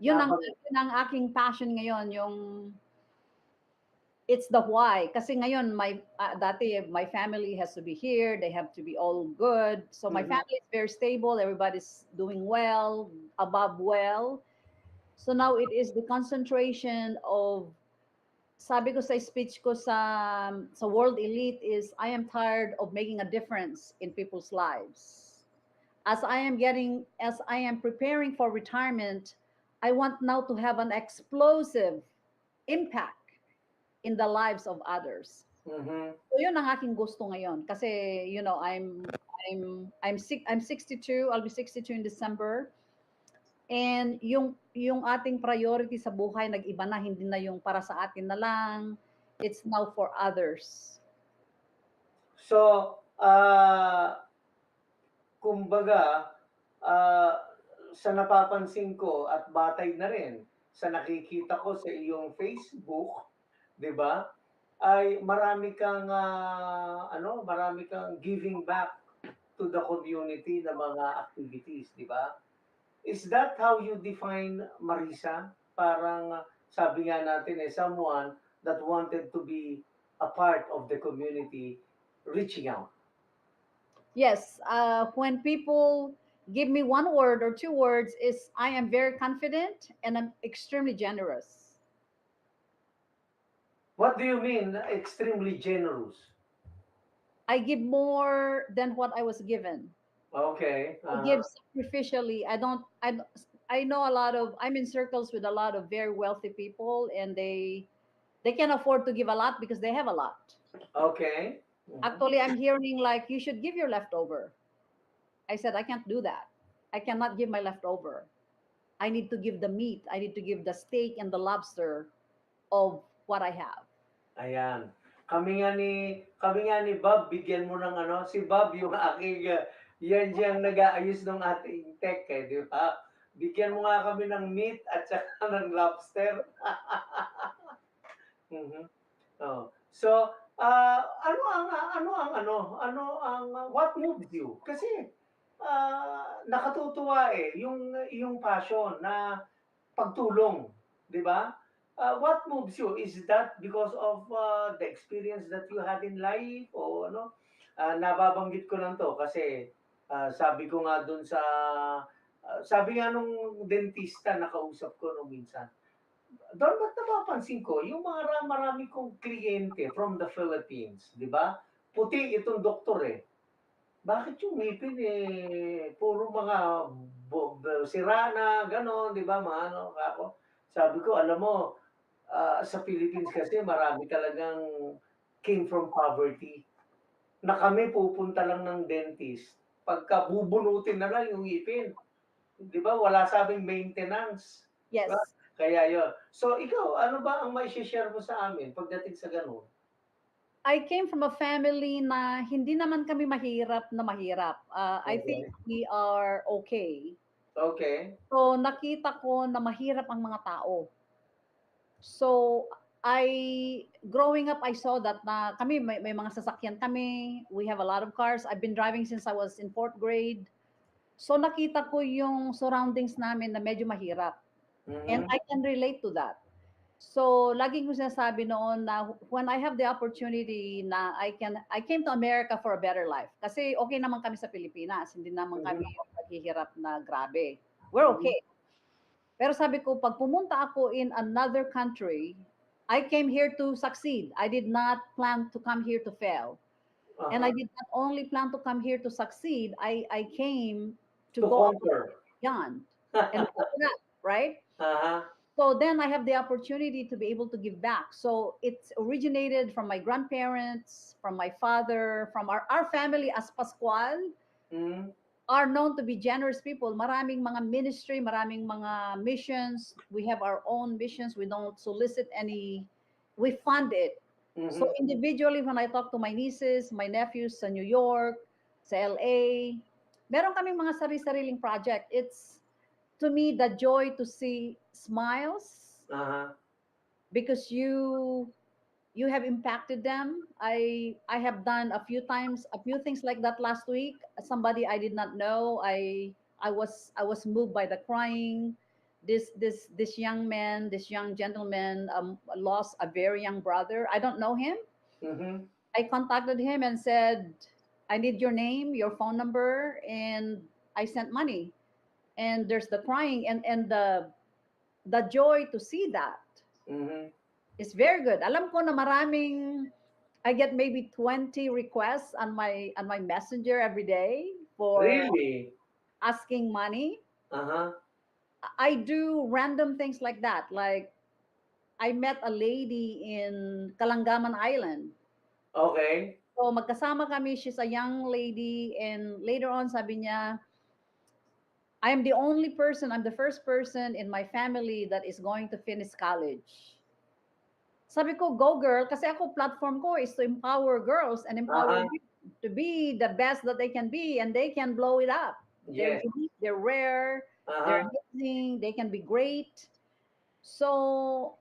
Yun ang, Napag yun ang aking passion ngayon, it's the why. Kasi ngayon, dati, my family has to be here. They have to be all good. So my Mhm. family is very stable. Everybody's doing well, above well. So now it is the concentration of, sabi ko sa speech ko sa World Elite is, I am tired of making a difference in people's lives. As I am preparing for retirement, I want now to have an explosive impact in the lives of others. Mhm. So yun ang aking gusto ngayon kasi I'm 62, I'll be 62 in December. And yung ating priority sa buhay nag-iba na, hindi na yung para sa atin na lang. It's now for others. So, kumbaga, sa napapansin ko at batay na rin sa nakikita ko sa iyong Facebook, 'di ba? ay marami kang giving back to the community na mga activities, di ba? Is that how you define Marisa? Parang sabi nga natin someone that wanted to be a part of the community reaching out. Yes, when people give me one word or two words, is I am very confident and I'm extremely generous. What do you mean extremely generous? I give more than what I was given. Okay. I give sacrificially. I know a lot of, I'm in circles with a lot of very wealthy people, and they can afford to give a lot because they have a lot. Okay. Actually, I'm hearing like you should give your leftover. I said I can't do that. I cannot give my leftover. I need to give the meat. I need to give the steak and the lobster of what I have. Ayan. Kami nga ni Bob, bigyan mo ng si Bob yung aking, yan siyang nag-aayos ng ating tech di ba? Bigyan mo nga kami ng meat at saka ng lobster. Mhm. Oh. So, what moves you? Kasi, nakatutuwa yung passion na pagtulong, 'di ba? What moves you? Is that because of the experience that you had in life o ano? Nababanggit ko lang 'to kasi sabi ko nga dun sa sabi nga nung dentista na kausap ko nung minsan, do'n ba't napapansin ko yung marami kong kliyente from the Philippines, 'di ba? Puti itong doktor, eh. Bakit yung ngipin, puro mga sira na gano'n, 'di ba, mga ano, kako. Sabi ko, alam mo, sa Philippines kasi marami talagang came from poverty, na kami pupunta lang ng dentist pagka bubunutin na lang yung ngipin. 'Di ba, wala sa'ming maintenance, 'di Yes. ba? Kaya yun. So ikaw, ano ba ang mai-she-share mo sa amin pagdating sa gano'n? I came from a family na hindi naman kami mahirap na mahirap. I think Okay. we are okay. Okay. So nakita ko na mahirap ang mga tao. So growing up, I saw that na kami may mga sasakyan kami. We have a lot of cars. I've been driving since I was in fourth grade. So nakita ko yung surroundings namin na medyo mahirap. And Mhm. I can relate to that. So lagi ko sinasabi noon na when I have the opportunity na I came to America for a better life. Kasi okay naman kami sa Pilipinas, hindi naman kami Mhm. yung naghihirap na grabe. We're Mhm. okay. Pero sabi ko, pag pumunta ako in another country, I came here to succeed. I did not plan to come here to fail. And I Uh-huh. did not only plan to come here to succeed, I came to To go above conquer. and beyond and more than that, right? Uh-huh. So then I have the opportunity to be able to give back. So it's originated from my grandparents, from my father, from our family as Pascual Mhm. are known to be generous people. Maraming mga ministry, maraming mga missions. We have our own missions. We don't solicit any, we fund it. So Mhm. individually, when I talk to my nieces, my nephews sa New York, sa LA, meron kaming mga sari-sariling project. It's, to me, the joy to see smiles Uh-huh. because you have impacted them. I have done a few times a few things like that last week. Somebody I did not know. I was moved by the crying. This young man, this young gentleman lost a very young brother. I don't know him. Mhm. I contacted him and said, I need your name, your phone number, and I sent money. And there's the crying and the joy to see that. Mhm. It's very good. Alam ko na I get maybe 20 requests on my messenger every day for Really? asking money. Uh-huh. I do random things like that. Like I met a lady in Kalangaman Island. Okay. So magkasama kami, she's a young lady, and later on sabi niya, I'm the first person in my family that is going to finish college. Sabi ko, go girl, kasi ako platform ko is to empower girls and empower Uh-huh. women to be the best that they can be and they can blow it up. They're Yes. unique, they're rare, they're Uh-huh. amazing, they can be great. So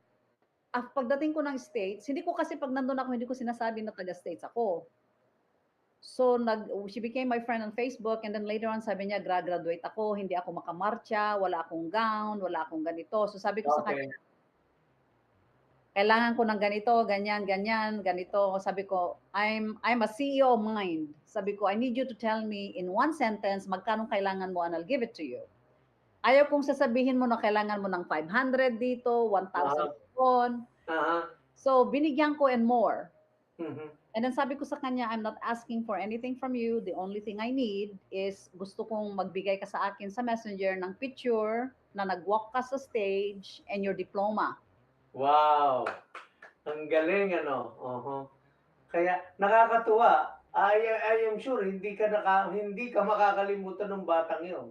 pagdating ko ng States, hindi ko kasi 'pag nandun ako, hindi ko sinasabi na taga-States ako. So she became my friend on Facebook, and then later on sabi niya graduate ako, hindi ako makamarcha, wala akong gown, wala akong ganito. So sabi ko sa kanya, Okay. kailangan ko ng ganito, ganyan, ganyan, ganito. Sabi ko, I'm a CEO of mind. Sabi ko, I need you to tell me in one sentence magkano kailangan mo and I'll give it to you. Ayaw kong sasabihin mo na kailangan mo ng 500 dito, 1,000 Uh-huh. doon. Uh-huh. So binigyan ko and more. Mhm. And then sabi ko sa kanya, I'm not asking for anything from you. The only thing I need is gusto kong magbigay ka sa akin sa messenger ng picture na nag-walk ka sa stage and your diploma. Wow! Ang galing ano, Kaya nakakatuwa. I am sure hindi ka makakalimutan ng batang 'yon.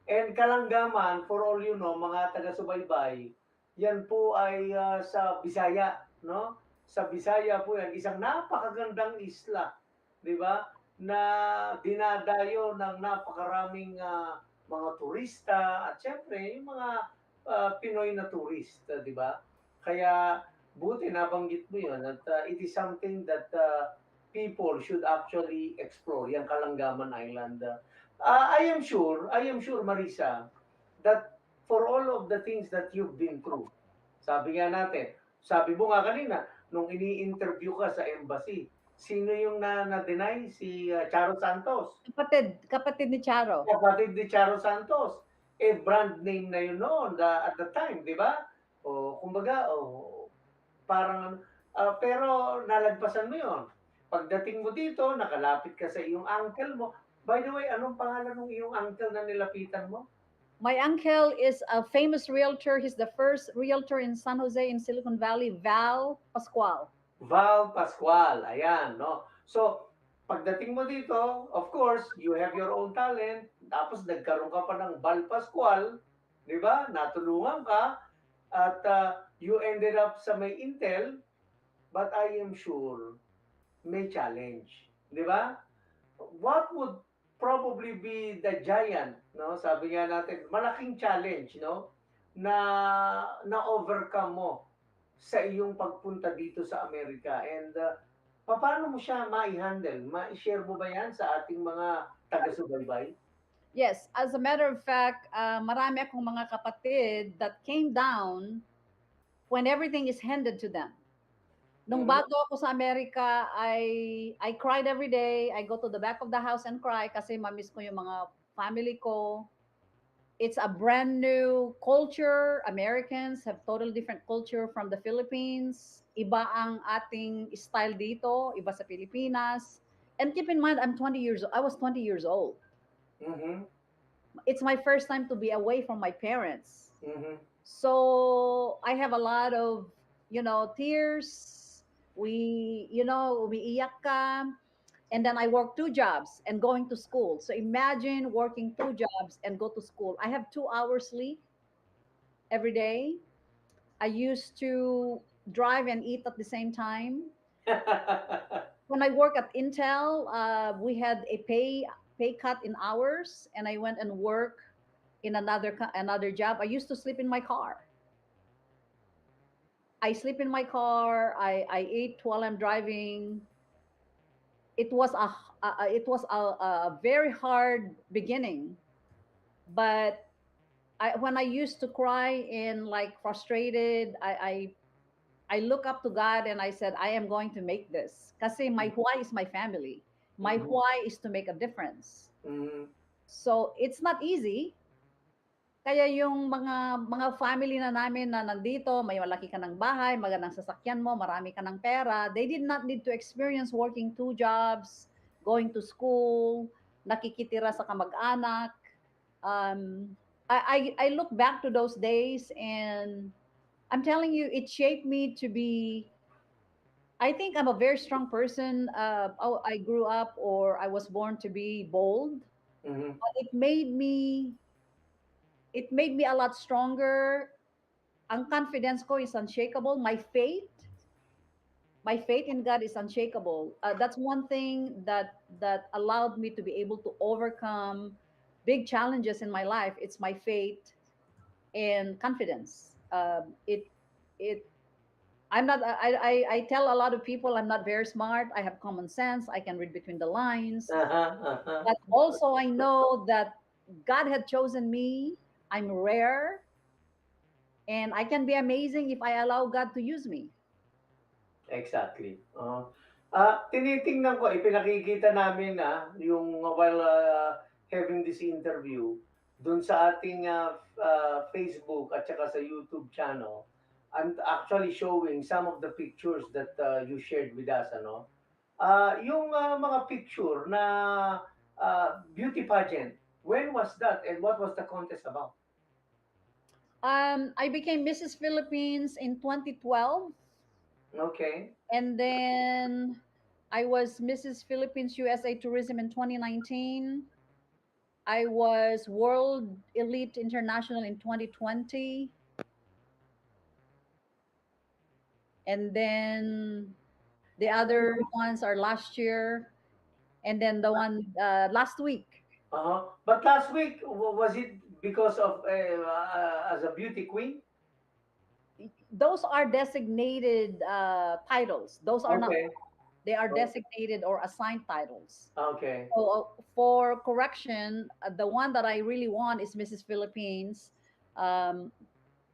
And Kalanggaman, for all you know, mga taga-subaybay, yan po ay, sa Bisaya, no? Sa Bisaya po yan, isang napakagandang isla, 'di ba? Na dinadayo ng napakaraming, mga turista at siyempre yung mga, Pinoy na turista, 'di ba? Kaya buti nabanggit mo 'yun at, it is something that, people should actually explore, yang Kalangaman Island. I am sure, Marisa, that for all of the things that you've been through, sabi nga natin, sabi mo nga kanina, nung ini-interview ka sa embassy, sino yung na-deny? Si Charo Santos. Kapatid ni Charo. Kapatid ni Charo Santos. Brand name na yun noon, at the time, di ba? O, kumbaga, parang, pero nalagpasan mo yun. Pagdating mo dito, nakalapit ka sa iyong uncle mo. By the way, anong pangalan ng iyong uncle na nilapitan mo? My uncle is a famous realtor. He's the first realtor in San Jose in Silicon Valley, Val Pascual. Val Pascual, ayan, no? So, pagdating mo dito, of course, you have your own talent, tapos nagkaroon ka pa ng Val Pascual, di ba? Natulungan ka, at you ended up sa may Intel, but I am sure may challenge, di ba? What would probably be the giant, no? Sabi nga natin, malaking challenge, no? Na overcome mo sa iyong pagpunta dito sa Amerika. And paano mo siya mai-handle? Ma-share mo ba yan sa ating mga taga-subaybay? Yes, as a matter of fact, marami akong mga kapatid that came down when everything is handed to them. Nung Mhm. bago ako sa Amerika, I cried every day. I go to the back of the house and cry kasi mamiss ko yung mga family ko. It's a brand new culture. Americans have totally different culture from the Philippines. Iba ang ating style dito, iba sa Pilipinas. And keep in mind, I was 20 years old. Mhm. It's my first time to be away from my parents. Mhm. So I have a lot of, tears. Umiiyak ka. And then I work two jobs and going to school. So imagine working two jobs and go to school. I have 2 hours sleep every day. I used to drive and eat at the same time. When I work at Intel, we had a pay cut in hours, and I went and work in another job. I used to sleep in my car. I sleep in my car. I eat while I'm driving. It was a very hard beginning, but when I used to cry and like frustrated, I look up to God and I said, I am going to make this. Kasi my why is my family. My Mhm. why is to make a difference. Mhm. So it's not easy. Kaya yung mga family na namin na nandito, may malaki ka ng bahay, magandang sasakyan mo, marami ka ng pera, they did not need to experience working two jobs, going to school, nakikitira sa kamag-anak. I look back to those days and I'm telling you, it shaped me to be. I think I'm a very strong person. I grew up or I was born to be bold, Mhm. but it made me a lot stronger. Ang confidence ko is unshakable. My faith in God is unshakable. That's one thing that allowed me to be able to overcome big challenges in my life. It's my faith and confidence. It I'm not. I tell a lot of people I'm not very smart. I have common sense. I can read between the lines. Uh-huh. But also, I know that God had chosen me. I'm rare, and I can be amazing if I allow God to use me. Exactly. Tinitingnan ko, ipinakikita namin yung while having this interview dun sa ating Facebook at saka sa YouTube channel. I'm actually showing some of the pictures that you shared with us, ano? Yung mga picture na beauty pageant. When was that and what was the contest about? I became Mrs. Philippines in 2012, Okay. and then I was Mrs. Philippines USA Tourism in 2019. I was World Elite International in 2020, and then the other ones are last year, and then the one last week. But last week, was it because of as a beauty queen? Those are designated titles. Those are not. Okay. They are Oh, designated or assigned titles. okay. So for correction, the one that I really want is Mrs. Philippines. Um,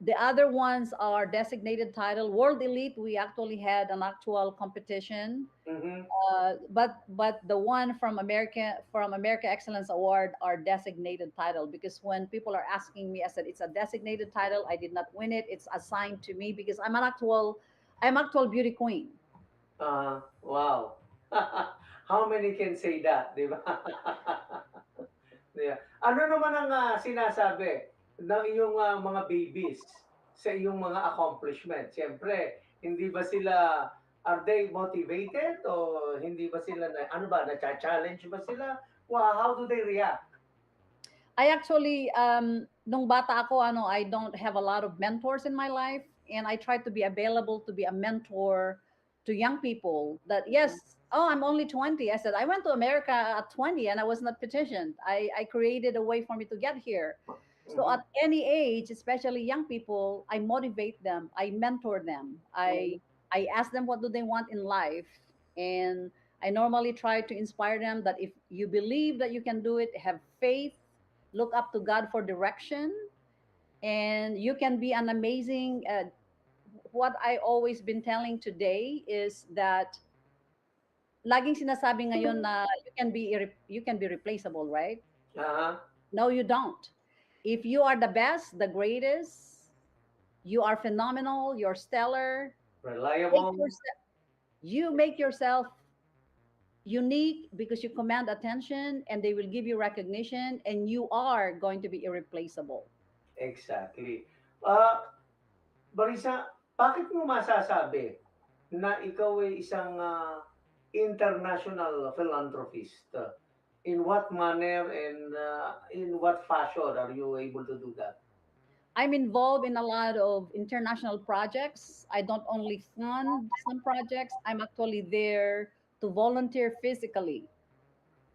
the other ones are designated title. World Elite, we actually had an actual competition. Mm-hmm. But the one from America Excellence Award are designated title, because when people are asking me, I said it's a designated title. I did not win it. It's assigned to me because I'm actual beauty queen. Wow. How many can say that, di ba? Yeah. Ano naman ang sinasabi ng iyong mga babies sa iyong mga accomplishment? Siyempre, hindi ba sila, are they motivated o hindi ba sila, ano ba, na-challenge ba sila? How do they react? I actually, nung bata ako, I don't have a lot of mentors in my life, and I try to be available to be a mentor to young people. That yes, oh, I'm only 20. I said I went to America at 20, and I was not petitioned. I created a way for me to get here. So Mhm. at any age, especially young people, I motivate them. I mentor them. Mhm. I ask them what do they want in life, and I normally try to inspire them that if you believe that you can do it, have faith, look up to God for direction, and you can be an amazing. What I always been telling today is that laging sinasabi ngayon na you can be replaceable, right? Aha. No, you don't. If you are the best, the greatest, you are phenomenal, you're stellar. Make Reliable. yourself, you make yourself unique because you command attention and they will give you recognition and you are going to be irreplaceable. Exactly. Marisa, bakit mo masasabi na ikaw ay isang international philanthropist? In what manner and in what fashion are you able to do that? I'm involved in a lot of international projects. I don't only fund some projects, I'm actually there to volunteer physically.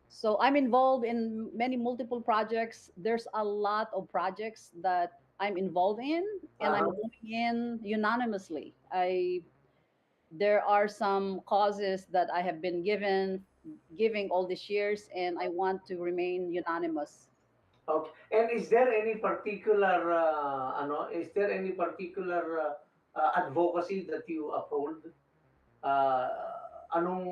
So I'm involved in many multiple projects. There's a lot of projects that I'm involved in, and I'm Uh-huh. going in unanimously. I There are some causes that I have been giving all these years, and I want to remain unanimous. Okay. And is there any particular is there any particular advocacy that you uphold? Uh, anong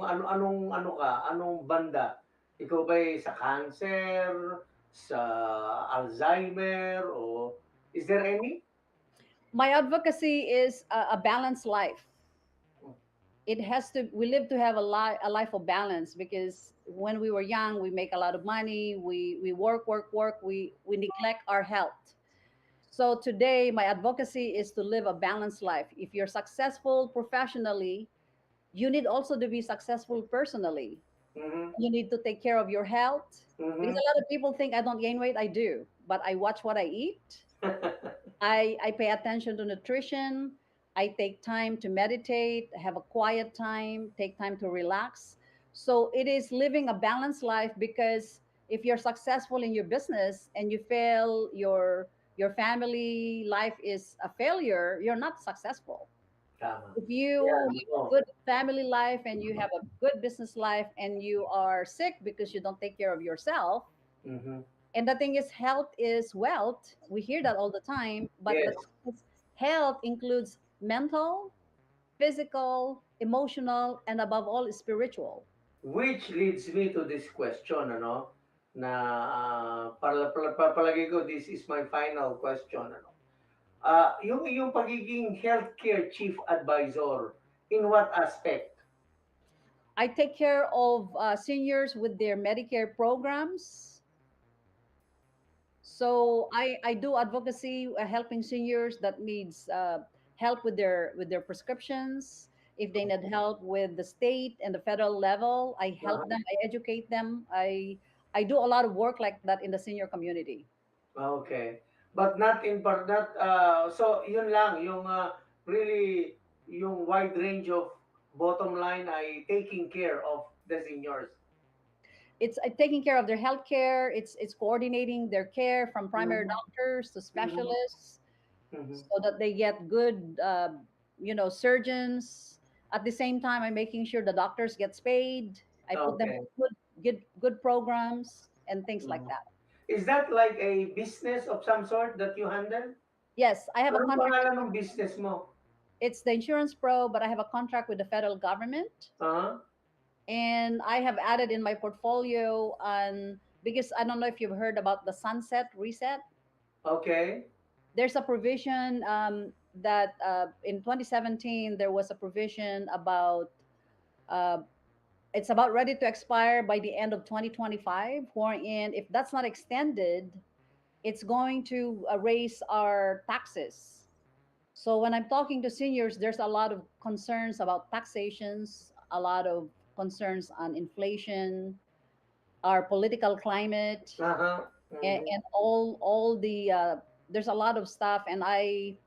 banda? Ikaw ba'y sa cancer, sa Alzheimer, o is there any? My advocacy is a balanced life. It has to We live to have a life of balance, because when we were young we make a lot of money, we work, we neglect our health. So today my advocacy is to live a balanced life. If you're successful professionally, you need also to be successful personally. Mhm. You need to take care of your health, because Mhm. a lot of people think I don't gain weight. I do, but I watch what I eat. I pay attention to nutrition. I take time to meditate, have a quiet time, take time to relax. So it is living a balanced life, because if you're successful in your business and you fail, your family life is a failure, you're not successful. Tama. If you Yan, have a oo. good family life and you have a good business life and you are sick because you don't take care of yourself, Mhm. and the thing is, health is wealth. We hear that all the time, but the Yes. thing is, health includes mental, physical, emotional, and above all, spiritual. Which leads me to this question, ano, na palagay ko this is my final question, ano. Yung iyong pagiging healthcare chief advisor, in what aspect? I take care of seniors with their Medicare programs. So I do advocacy, helping seniors that needs help with their prescriptions. If they need help with the state and the federal level, I help Uh-huh. them. I educate them. I do a lot of work like that in the senior community. Okay. But not in part, not, so yun lang, yung really, yung wide range of bottom line ay taking care of the seniors. It's taking care of their health care. It's coordinating their care from primary Mhm. doctors to Mhm. specialists, Mhm. so that they get good, surgeons. At the same time, I'm making sure the doctors gets paid. I put them Okay. on good programs and things like Mhm. that. Is that like a business of some sort that you handle? Yes, I have a Anong contract. pangalan ng business mo? It's the Insurance Pro, but I have a contract with the federal government, Ah, and I have added in my portfolio on, because I don't know if you've heard about the sunset reset. okay. There's a provision that in 2017 there was a provision about uh, it's about ready to expire by the end of 2025, wherein if that's not extended, it's going to raise our taxes. So when I'm talking to seniors, there's a lot of concerns about taxations, a lot of concerns on inflation, our political climate, Aha. Mhm. and all the there's a lot of stuff, and I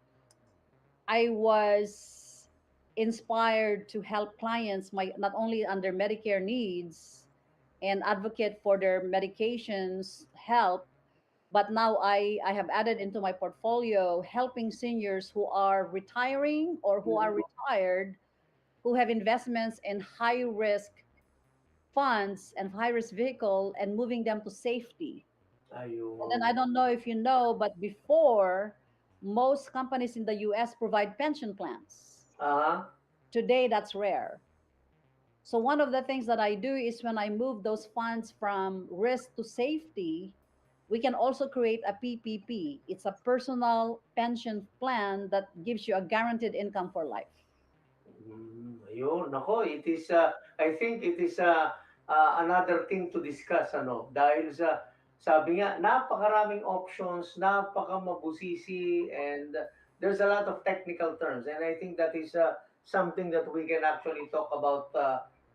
was inspired to help clients, my not only on their Medicare needs and advocate for their medications help, but now I have added into my portfolio helping seniors who are retiring or who are Mhm. retired, who have investments in high risk funds and high risk vehicle, and moving them to safety. And then Ayun. I don't know if you know, but before, most companies in the US provide pension plans. Aha. Today, that's rare. So, one of the things that I do is when I move those funds from risk to safety, we can also create a PPP. It's a personal pension plan that gives you a guaranteed income for life. Ayun, nako, it is, I think it is another thing to discuss, ano, dahil sa, sabi nga, napakaraming options, napakamabusisi, and there's a lot of technical terms, and I think that is something that we can actually talk about,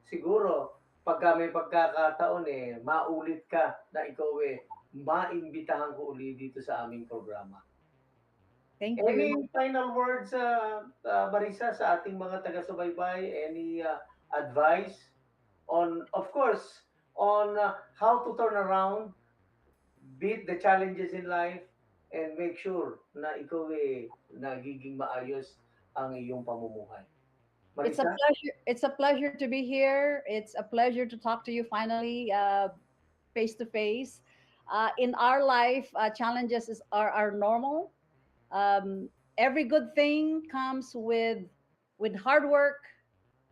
siguro, pagka may pagkakataon, maulit ka na ikaw, maimbitahan ko uli dito sa aming programa. Thank you. Any final words, Marisa, sa ating mga taga-subaybay? Any advice on, of course, on how to turn around, beat the challenges in life, and make sure na ikaw nagiging maayos ang iyong pamumuhay. It's a Marisa? pleasure. It's a pleasure to be here. It's a pleasure to talk to you finally, face to face. In our life, challenges are normal. Um, every good thing comes with hard work.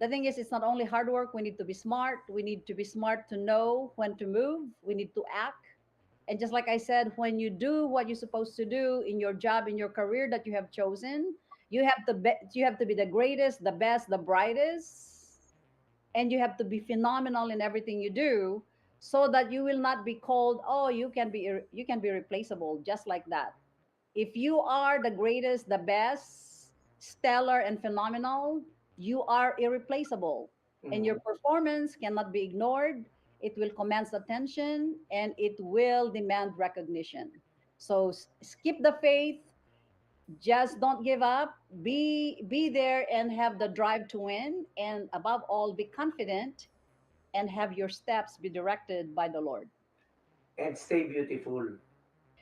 The thing is, it's not only hard work. We need to be smart. We need to be smart to know when to move. We need to act. And just like I said, when you do what you're supposed to do in your job, in your career that you have chosen, you have to be the greatest, the best, the brightest, and you have to be phenomenal in everything you do, so that you will not be called, oh, you can be replaceable, just like that. If you are the greatest, the best, stellar and phenomenal, you are irreplaceable. And your Mhm. performance cannot be ignored. It will command attention and it will demand recognition. So skip the faith, just don't give up. Be there and have the drive to win, and above all, be confident and have your steps be directed by the Lord. And stay beautiful.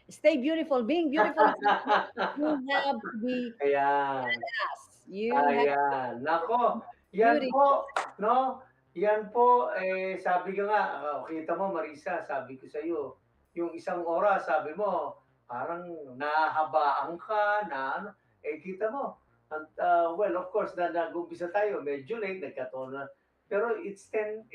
Stay beautiful. Being beautiful is not enough. You have to be Ayan. badass. You have Ayan, nako, yan beauty. po, no? Yan po, sabi ko nga, kita mo Marisa, sabi ko sa iyo, yung isang oras, sabi mo, parang nahahabaan ka, na ano, kita mo, well, of course, nag-umpisa tayo, medyo late, nagkataon na, pero it's 10:08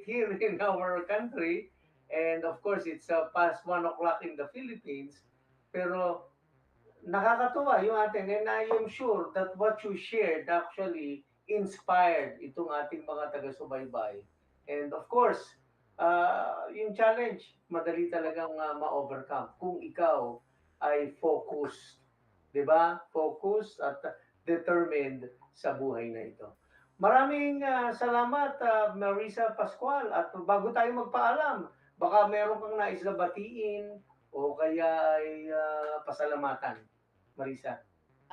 here in our country, and of course, it's past 1 o'clock in the Philippines, pero nakakatuwa yung atin, and I am sure that what you shared actually inspired itong ating mga taga-subaybay. And of course, yung challenge, madali talagang ma-overcome kung ikaw ay focused, di ba? Focused at determined sa buhay na ito. Maraming salamat, Marisa Pascual. At bago tayo magpaalam, baka meron kang nais na batiin o kaya ay pasalamatan. Marisa.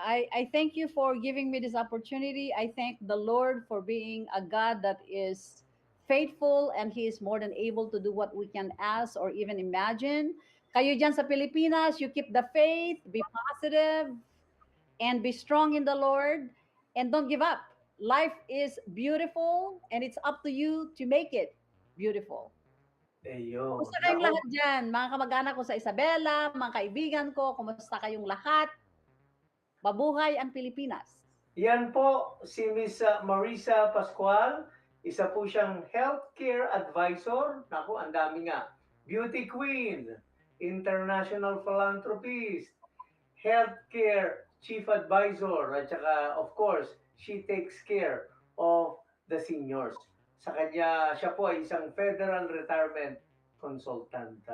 I thank you for giving me this opportunity. I thank the Lord for being a God that is faithful and He is more than able to do what we can ask or even imagine. Kayo dyan sa Pilipinas, you keep the faith, be positive, and be strong in the Lord, and don't give up. Life is beautiful, and it's up to you to make it beautiful. Ayun. Kumusta kayong Nako, lahat dyan? Mga kamag-anak ko sa Isabela, mga kaibigan ko, kumusta kayong lahat? Mabuhay ang Pilipinas. yan po si Miss Marisa Pascual. Isa po siyang healthcare advisor. Naku, ang dami nga. Beauty queen, international philanthropist, healthcare chief advisor, at saka, of course, she takes care of the seniors. Sa kanya, siya po ay isang federal retirement consultant.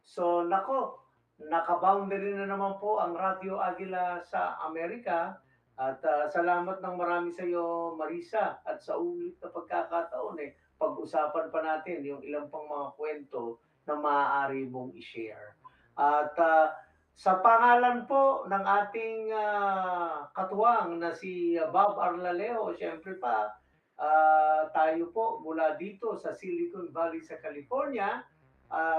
So, nako, nakaboundary na naman po ang Radyo Agila sa Amerika. At salamat ng marami sa iyo, Marisa. At sa ulit na pagkakataon, pag-usapan pa natin yung ilang pang mga kwento na maaari mong i-share. At sa pangalan po ng ating katuwang na si Bob Arlaleo, siyempre pa, tayo po mula dito sa Silicon Valley sa California,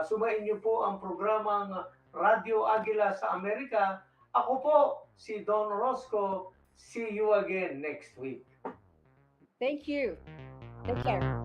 sumain niyo po ang programang Radyo Agila sa Amerika. Ako po, si Don Orozco. See you again next week. Thank you. Take care.